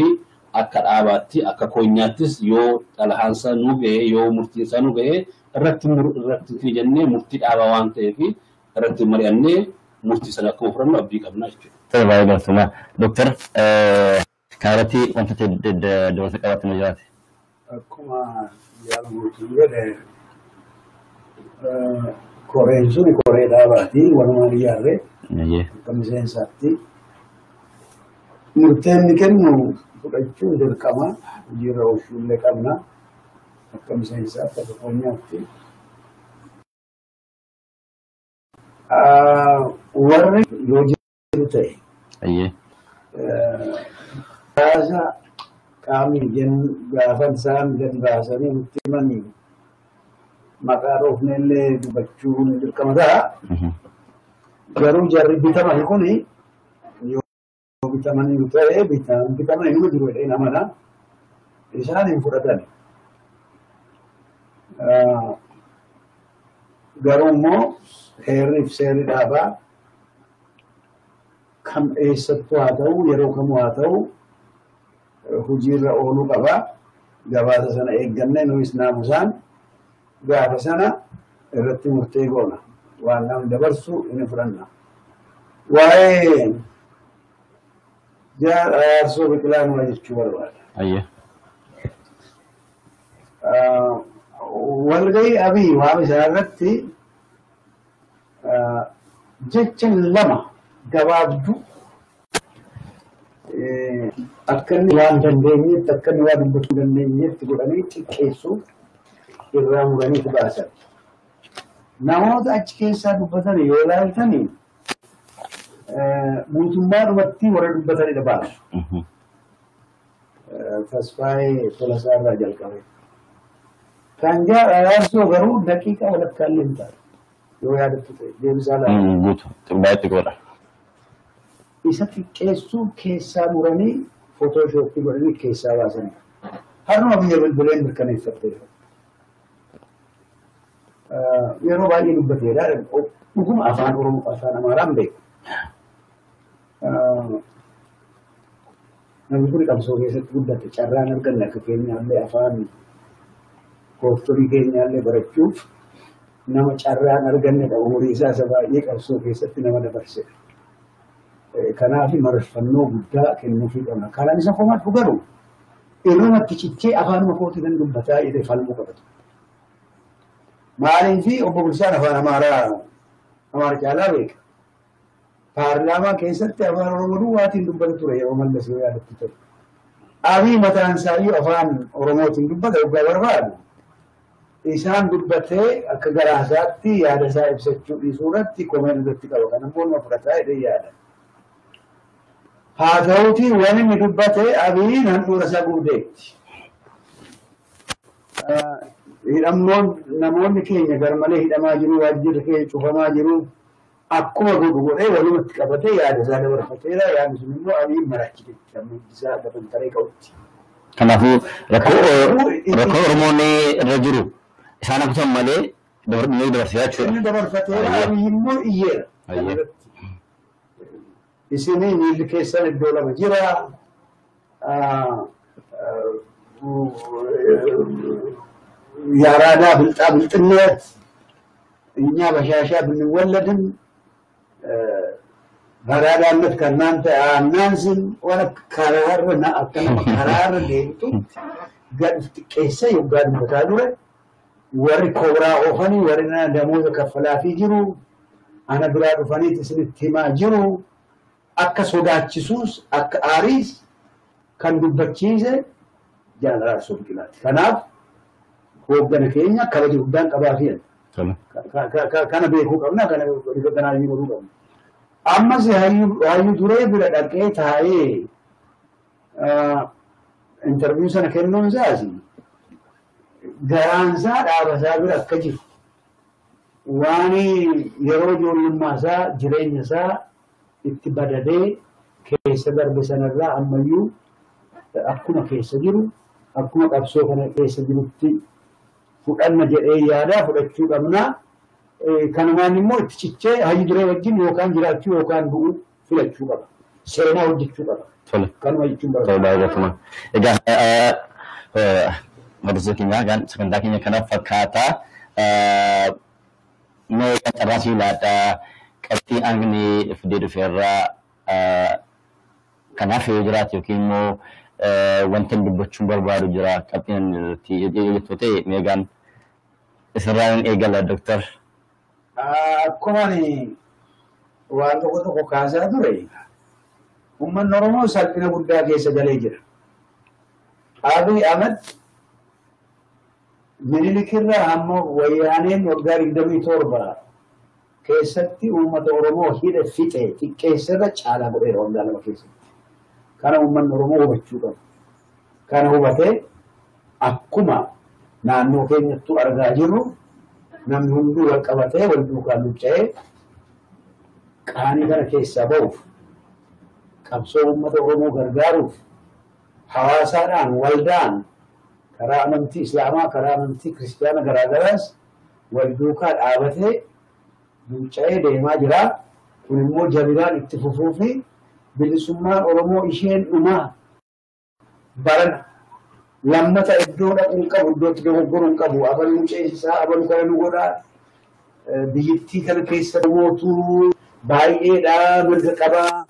akka dhaabaatti akka koonyaattis yoo xalahaansa nu ga'ee yoo murtiinsa nu ga'ee irratti jennee murtii dhaabaa waan ta'eef irratti mari'annee murtii sana akkuma fudhannu abdii qabna jechuudha. Ta'e baay'ee galatoomaa. Doktor kanarratti wantoota dabalata qabaatan jiraate. Akkuma yaalamuutiin jedhe koreen sun koree dhaabaati walumaan ijaarre akka miseensaatti murteenni kennu fudhachuun dirqama hojiirra oolchuullee qabna akka miseensaatti akka koonyaatti. Warri yoo jiru ta'e qaamni gaafan isaan gadi baasanii nutti himanii maqaa dhoofnellee dubbachuu dirqama ta'a. Garuu jarri bitamani kun yoo bitamanii ta'e bitamanii numa jiru jedhee namana isaan hin fudhatan. Garuu immoo heerriif seerri dhaabaa kam eessattuu haa ta'u yeroo kamuu haa ta'u hojiirra ooluu qaba. Gabaasa sana eeggannee nuyis naamusaan gaafa sana irratti murtee goona. Waan namni dabarsu inni fudhanna. Waa'ee jaarsoo biqilaa numa jechuu barbaada. Walgahii abii waama isaa irratti jecha lama gabaabduu akka inni waan dandeenyetti akka inni waan dubbachuu dandeenyetti godhanii xiqqeessuuf irraa muranii baasan. Namoota achi keessaa dubbatan yoo ilaaltani mootummaadhumatti warra dubbatanidha baasu. Tasfaayee Tolasaa irraa jalqabe. Kan jaarsoo garuu daqiiqaa walakkaallee hin taane yoo yaadattu ta'e deebisaa laata. Guutuu xibbaatti godha. Isa xiqqeessuu keessaa muranii footooshooppii godhanii keessaa baasanii. harma biyya bilbileen mirkaneeffattee yeroo baay'ee dubbateedha dhuguma afaan oromoo afaan amaaraan beeku namni kun qabsoo keessatti guddate carraan arganne akka keenyaallee afaan kooftorii keenyaallee barachuuf nama carraan argannedha umurii isaa isa baay'ee qabsoo keessatti nama dabarsedha. Kanaaf marfannoo guddaa kennuufii qabna. Kanaan isa komaatu garuu irrumatti cichee afaanuma kootii nan dubbataa jedhee falmuu qabatu. Maaliif obbo Bulchaan afaan Amaara caalaa beeka. Paarlaamaa keessatti afaan Oromoo duwwaatiin dubbatu ture yeroo mallas yoo yaadatti ture. Abii mataan isaayyuu afaan Oromootiin dubbata yoggaa barbaadu. Isaan dubbatee akka garaasaatti yaada isaa ibsachuu dhiisuu irratti komeen irratti qaba. Kan ammoo nama fudhataa jedhee yaada. Haa ta'uutii waan inni dubbatee abiin handhuura isaa gubdeetti. Namoonni keenya garmalee hidhamaa jiru, waajjirri keenya cufamaa jiru, akkuma godhu godhee walumatti qabatee yaada isaa dabarfateera. Yaadni sun immoo abiin marachiteetti. Amma isaa gabantaree qabutti. Kanaafuu rakkoo Oromoon irra jiru isaan akutan malee dabarsaa jechuudha. Inni dabarfateera abiin immoo iyyeera. Isinii miilli keessan iddoo lama jira. Yaaraadhaa bilxaa bilxinneet እኛ በሻሻ ብንወለድም በራዳነት ከእናንተ አናንስም ሆነ ከራርና አከነ ከራር ዴቱ ገድፍት ቄሰ ይጋድ መታዱረ ወሪ ኮብራ ኦፈኒ ወሪና ደሞዝ ከፈላፊ ጅሩ አነ ብራ ኦፈኒ ትስልቲማ ጅሩ አከ ሶዳችሱስ አከ አሪስ ከንዱበቺዘ ጃላራ ሶብቂላት ከናፍ ወገነ ከኛ ከበጅ ጉዳን ቀባፊን kana beeku qabna kana rifatana yiru qabna amma se hayu dure bira dhaqee taa'ee interview sana kennuun isaasi garaansaa dhaabasaa bira akka jiru waan yeroo ijoollummaa isaa jireenya isaa itti badadee keessa darbe sanarraa ammayyuu akkuma keessa jiru akkuma qabsoo kana keessa jirutti fudhanna jedhee yaada fudhachuu qabna. Kanumaan immoo itti cichee hayi duree wajjin yookaan jiraachuu yookaan du'uu filachuu qaba. Seenaa hojjechuu qaba. Kanuma jechuun barbaada. Egaa hordoftoota keenya egaan sagantaa keenya kana fakkaata. Mee carraasii laadhaa qabxii angni fidee dhufeerraa kanaaf yoo jiraatu yookiin immoo wanta dubbachuun barbaadu jira qabxiin irratti jettoo ta'e meegaan isirraan eegala doktor. Akkuma waan tokko kaasaa ture uummanni Oromoo salphina guddaa keessa galee jira. Abiy Ahmed Minilikirraa hamma wayyaaneen waggaa 27 keessatti uummata Oromoo hidha fixe xiqqeessarra caalaa godheera waggaa lama keessatti. Kana uummanni Oromoo hubachuu qabu. Kana hubatee akkuma naannoo keenyatti argaa jirru namni hunduu wal qabatee wal duukaan lucca'ee qaanii kana keessaa ba'uuf qabsoo uummata Oromoo gargaaruuf hawaasaadhaan waldaan karaa amantii Islaamaa karaa amantii Kiristaanaa garaagaraas wal duukaa dhaabatee lucca'ee deemaa jira. Kun immoo jabinaan itti fufuu fi bilisummaan Oromoo isheen dhumaa barana lammata iddoo dhaquun qabu iddootti dogoggoruun qabu abaluu ceesisaa abaluu kana nu godhaa biyyattii kana keessa mootuu baay'eedha mirga qabaa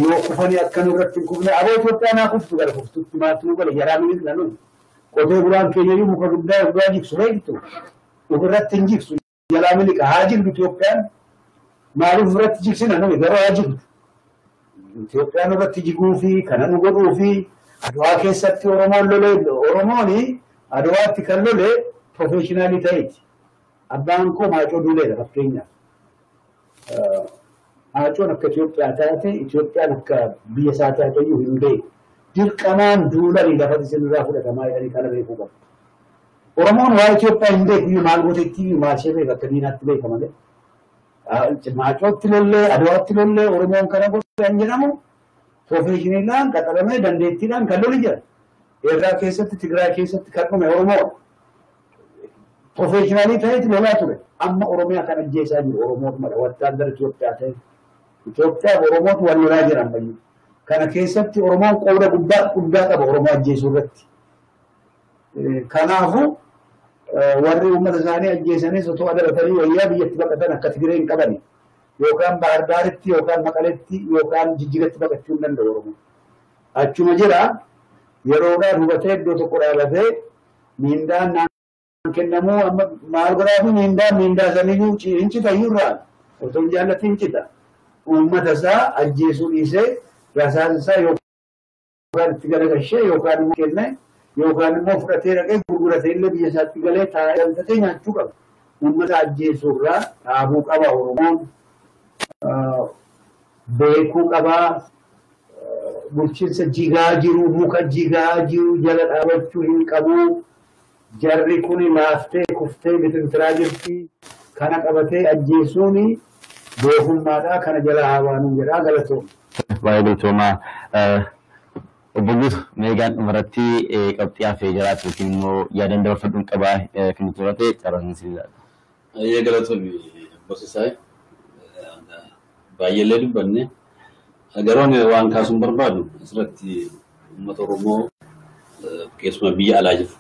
yoo kufanii akka nurratti hin kufne aboo Itoophiyaa naa kuftu gara kuftutti maatti nu gala jaraa miidh nanu qotee bulaan keenyayyuu muka guddaa yoggaa jigsu beektu ofirratti hin jigsu jalaa miliqa haa jigdu Itoophiyaan maaliif ofirratti jigsina nami garuu haa jigdu. Itoophiyaan irratti jiguu fi kana nu godhuu fi Adawaa keessatti Oromoon lolee Oromooni Adawaatti kan lolee professionaalii ta'eeti. Abbaan koo maacoo duuleedha fakkeenyaaf. Maacoon akka Itoophiyaa taate Itoophiyaan akka biyya isaa taateyyuu hin beeku. Dirqamaan duulanii lafa isinirraa fudhatamaa jedhanii kana beekuu qabu. Oromoon waa Itoophiyaa hin beeku maal gootetti maal ishee beeka akka diinaatti beeka malee. Maacootti lollee Adawaatti lollee Oromoon kana godhan jedhamu professionaalaan qaxaramee dandeettiidhaan kan loli jira. irraa keessatti Tigraay keessatti kan dhume Oromoo professionally ta'etti lolaa ture. Amma Oromiyaa kan ajjeesaa jiru Oromootuma wattaandara Itoophiyaa ta'e. Itoophiyaa Oromootu wal lolaa jiran bayyuu. Kana keessatti Oromoon qooda guddaa qaba Oromoo ajjeesuu irratti. Kanaafuu warri uummata isaanii ajjeesanis otoo adabatanii wayyaa biyyatti baqatan akka Tigree hin qabani. Yookaan Bahar Daaritti yookaan Maqaletti yookaan Jijjigatti baqachuu hin danda'u Oromoo. Achuma jira yeroodhaan hubatee iddoo tokko dhaabatee miindaan kennamuu amma maal godhaafi miindaa saniyyuu hincita iyyuurraa otoo hin jaallatti hincita. Uummata isaa ajjeesuu dhiisee rasaasa isaa yookaan itti galagalchee yookaan immoo kennee yookaan immoo fudhatee dhaqee gurguratee illee biyya isaatti galee taa'ee nyaachuu qaba. Uummata ajjeesuurraa dhaabuu qaba Oromoon. Beekuu qabaa bulchiinsa jigaa jiru muka jigaa jiru jala dhaabachuu hin qabu. Jarri kuni laaftee kuftee bitintiraa jirti. Kana qabatee ajjeesuun beekummaadhaa kana jala hawaanuu jedhaa galatoom. Baay'ee galtoomaa obbolus meegaan dhumarratti qabxii hafee jiraatu yookiin immoo yaadan dabarfadhuun qabaa kan nuti turate carraan sibiilaadha. Baay'ee galatoomii boosisaa baay'eellee dubbanne garoon waan kaasuun barbaadu asirratti uummata Oromoo keessumaa biyya alaa jiru.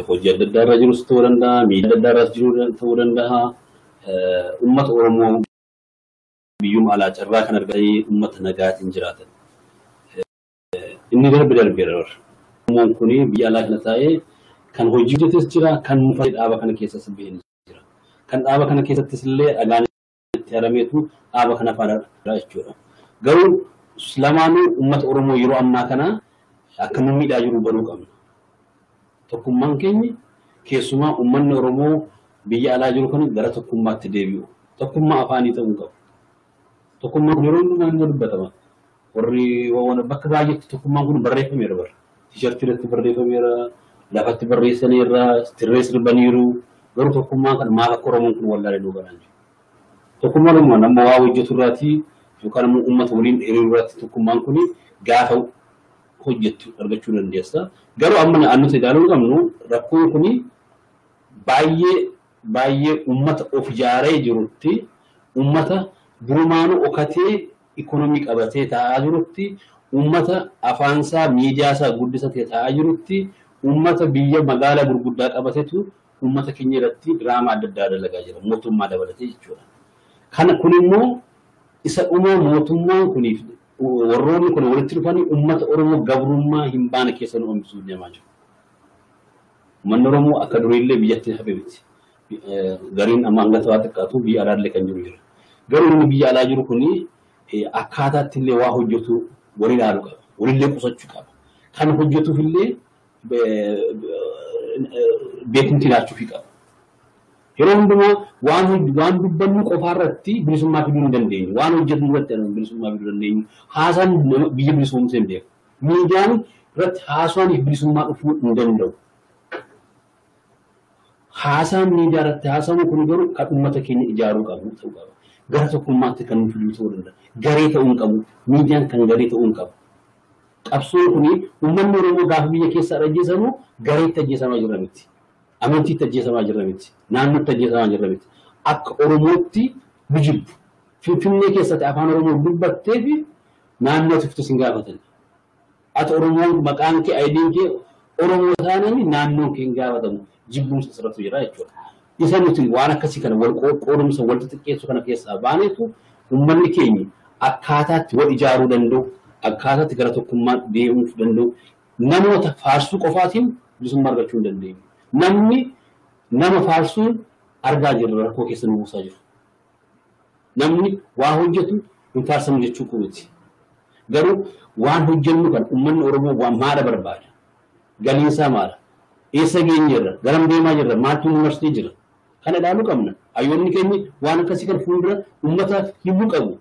Hojii adda addaa irra jirus ta'uu danda'a, miidhaa adda addaa irra jiru ta'uu danda'a. Uummata Oromoo biyyuma alaa carraa kan argatee uummata nagaatiin jiraatan. Inni darbe darbeera. Oromoon kun biyya alaa kana taa'ee kan hojii hojjetes jira, kan mufatee dhaaba kana keessas bahee jira. Kan dhaaba kana keessattis illee dhagaan itti harameetu dhaaba kana faana jechuudha. Garuu lamaanuu uummata Oromoo yeroo ammaa kana akka nu miidhaa jiru baruu qabna. Tokkummaan keenya keessumaa uummanni Oromoo biyya alaa jiru kan gara tokkummaatti deebi'u. Tokkummaa afaanii ta'uu qabu. Tokkummaan yeroo hundumaa ni dubbatama. Warri bakka baay'eetti tokkummaan kun barreeffameera bara. Tiishartii irratti barreeffameera, lafatti barreessaneera, sirree sirbaniiru. Garuu tokkummaan kan maal akka Oromoon kun wallaalee nu baraan jiru. Tokkummaan immoo nama waa hojjetu irraati yookaan immoo uummata waliin hiriiruu irratti tokkummaan kun gaafa hojjettu argachuu dandeessa. Garuu amma nuti ilaaluu qabnu rakkoon kun baay'ee uummata of ijaaree jirutti uummata durumaanuu okatee ikonomii qabatee taa'aa jirutti uummata afaansaa miidiyaasaa guddisatee taa'aa jirutti uummata biyya magaalaa gurguddaa qabatetu uummata keenya irratti diraamaa adda addaa dalagaa jira mootummaa dabalatee jechuudha. Kana kun immoo isa dhumaa mootummaan kuniif warroonni kun walitti dhufanii uummata Oromoo gabrummaa hin baane keessa nu oomishuu deemaa jiru. Uummanni Oromoo akka duriillee biyyatti hafee miti. Gariin amma hanga ta'aa xiqqaatu biyya alaallee kan jiru jira. Garuu inni biyya alaa jiru kuni akkaataatti illee waa hojjetu walii ilaaluu qaba. Walillee qusachuu qaba. Kan hojjetuuf illee beekumti laachuufii qaba. Yeroo hundumaa waan dubbannu qofaa irratti bilisummaa fiduu hin dandeenyu. Waan hojjetu irratti bilisummaa fiduu dandeenyu. Haasaan biyya bilisummaa hin beeku. Miidiyaan irratti haasaan bilisummaa dhufuu hin danda'u. Haasaan miidiyaa irratti haasamu kun garuu kan uummata keenya ijaaruu qabu ta'uu qaba. Gara tokkummaatti kan nu fiduu ta'uu danda'a. Garee ta'uu hin qabu. Miidiyaan kan garee ta'uu hin qabu. Qabsoon kun uummanni Oromoo gaafa biyya keessa ajjeesamu gareetti ajjeesamaa jira miti. Amantiitti ajjeesamaa jira miti. Naannootti ajjeesamaa jira miti. Akka Oromootti bijibbu. Finfinnee keessatti afaan Oromoo dubbattee fi naannoo tiftu sin gaafatan. Ati Oromoon maqaan kee ayidiin kee Oromoo taananii naannoon kee hin gaafatamu. Jibbuumsa asirratti jira jechuudha. Isa nuti waan akkasii kana wal qoodumsa wal xixiqqeessu kana keessaa baaneetu uummanni keenya akkaataatti wal ijaaruu danda'u, akkaataatti gara tokkummaa deemuu danda'u, namoota faarsuu qofaatiin bilisummaa argachuu hin dandeenyu. Namni nama faarsuun argaa jirra rakkoo keessa nu buusaa jiru. Namni waa hojjetu hin faarsamu jechuu kunuuti. Garuu waan hojjennu kan uummanni Oromoo waan maadha barbaada. Galiinsaa maadha? Eessa geenyerra? Garam deemaa jirra? Maaltu nu marsee jira? Kana ilaaluu qabna. Hayyoonni keenya waan akkasii kan fuuldura uummataaf himuu qabu.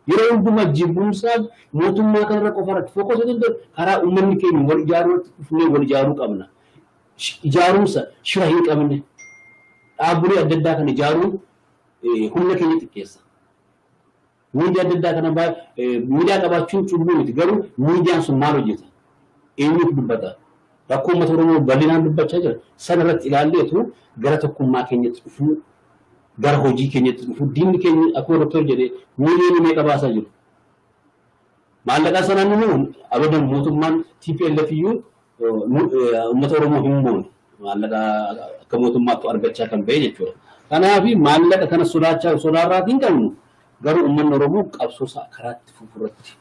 Yeroo hundumaa jibbuumsaa mootummaa kanarra qofa irratti fokkosuu danda'u karaa uummanni keenya wal ijaaruu dhufnee wal ijaaruu qabna. Ijaarumsa shira hin qabne dhaabbilee adda addaa kan ijaaruun humna keenya xiqqeessa. Miidiyaa adda addaa kana miidiyaa qabaachuun cubbuu miti garuu miidiyaan sun maal hojjeta? eenyutu dubbata rakkoo uummata Oromoo bal'inaan dubbachaa jira sana irratti ilaalleetu gara tokkummaa keenyatti dhufuu gara hojii keenyatti dhufuu diinni keenya akkuma doktor jedhee miiliyoona meeqa baasaa jiru maallaqa sanaan immoo abadan mootummaan TPLF iyyuu uummata Oromoo hin moone maallaqa akka mootummaatti argachaa kan ba'e jechuudha. Kanaaf maallaqa kana sodaarraatiin qabnu garuu uummanni Oromoo qabsoo isaa karaatti fuulduratti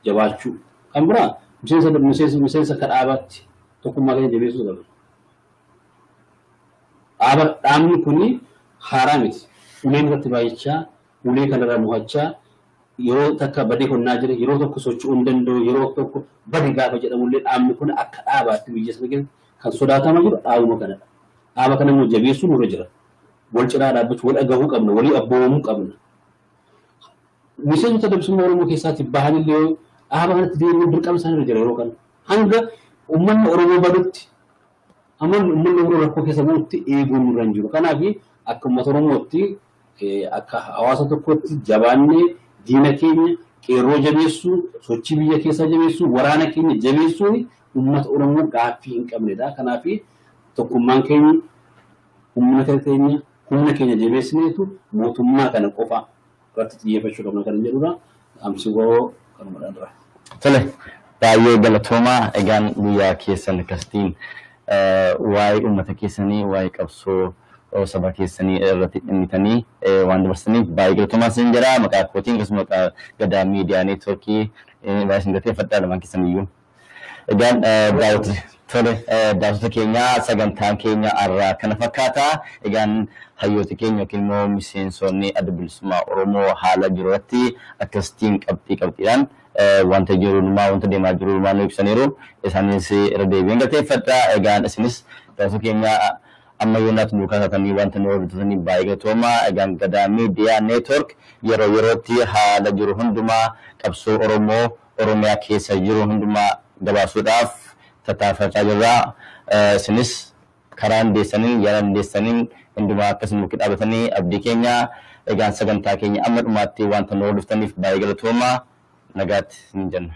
jabaachuu kan biraa miseensa kadhaabaatti tokkummaa keenya jabeessuu qabna. Dhaabni kuni haaraa miti. Uleen irratti baay'achaa, ulee kanarraa mo'achaa yeroo takka badii honnaa jira, yeroo tokko socho'uu hin danda'u, yeroo tokko badii gaafa jedhamullee dhaabni kun akka dhaabaatti biyya sana keessa kan sodaatamaa jiru dhaabuma kanadha. Dhaaba kana immoo jabeessuu nurra jira. Wal cinaa dhaabbachuu, wal dhagahuu qabna, walii abboomamuu qabna. Miseensota dabsummaa Oromoo keessaatti bahanillee dhaaba kanatti deemuun dirqama isaanii irra jira yeroo kana. Hanga uummanni Oromoo badutti, uummanni Oromoo rakkoo keessa bu'utti eeguun nurra hin jiru. Kanaaf akka uummata Oromootti akka hawaasa tokkotti jabaannee diina keenya qeerroo jabeessuu, sochii biyya keessaa jabeessuu, waraana keenya jabeessuun uummata Oromoo gaaffii hin qabnedha. Kanaaf tokkummaan keenya humna keenya jabeessineetu mootummaa kana qofa irratti xiyyeeffachuu qabna kan jedhudha. Amsigoo kanumadhaan dura. Tole baay'ee galatoomaa egaan guyyaa keessan akkasitiin waa'ee uummata keessanii waa'ee qabsoo saba keessanii irratti dhimmitanii waan dabarsaniif baay'ee galatoomaa isin jira maqaa kootiin akkasuma maqaa Gadaa miidiyaa neetworkii baay'ee isin galateeffadha lamaan keessaniyyuu. Egaan daawwattoota keenya sagantaan keenya har'aa kana fakkaata. Egaan hayyoota keenya yookiin immoo miseensonni adda bilisummaa Oromoo haala jiru irratti akkasitiin qabxiidhaan wanta jiruumaa wanta deemaa jiruumaa nu ibsaniiru. Isaanis irra deebiin galateeffadha. Egaan isinis daawwattoota keenya amma yoonaatti nu kaasatanii wanta nu hordofanii baay'ee galatoomaa. Egaan Gadaa miidiyaa neetwork yeroo yerootti haala jiru hundumaa qabsoo Oromoo Oromiyaa keessa jiru hundumaa gabaasuudhaaf tattaafachaa jirra. Isinis karaa hundeessaniin yaada hundeessaniin hundumaa akkasuma bukkee dhaabatanii abdii keenya egaan sagantaa keenya amma dhumaatti wanta nu hordoftaniif baay'ee galatoomaa nagaatti isin jenna.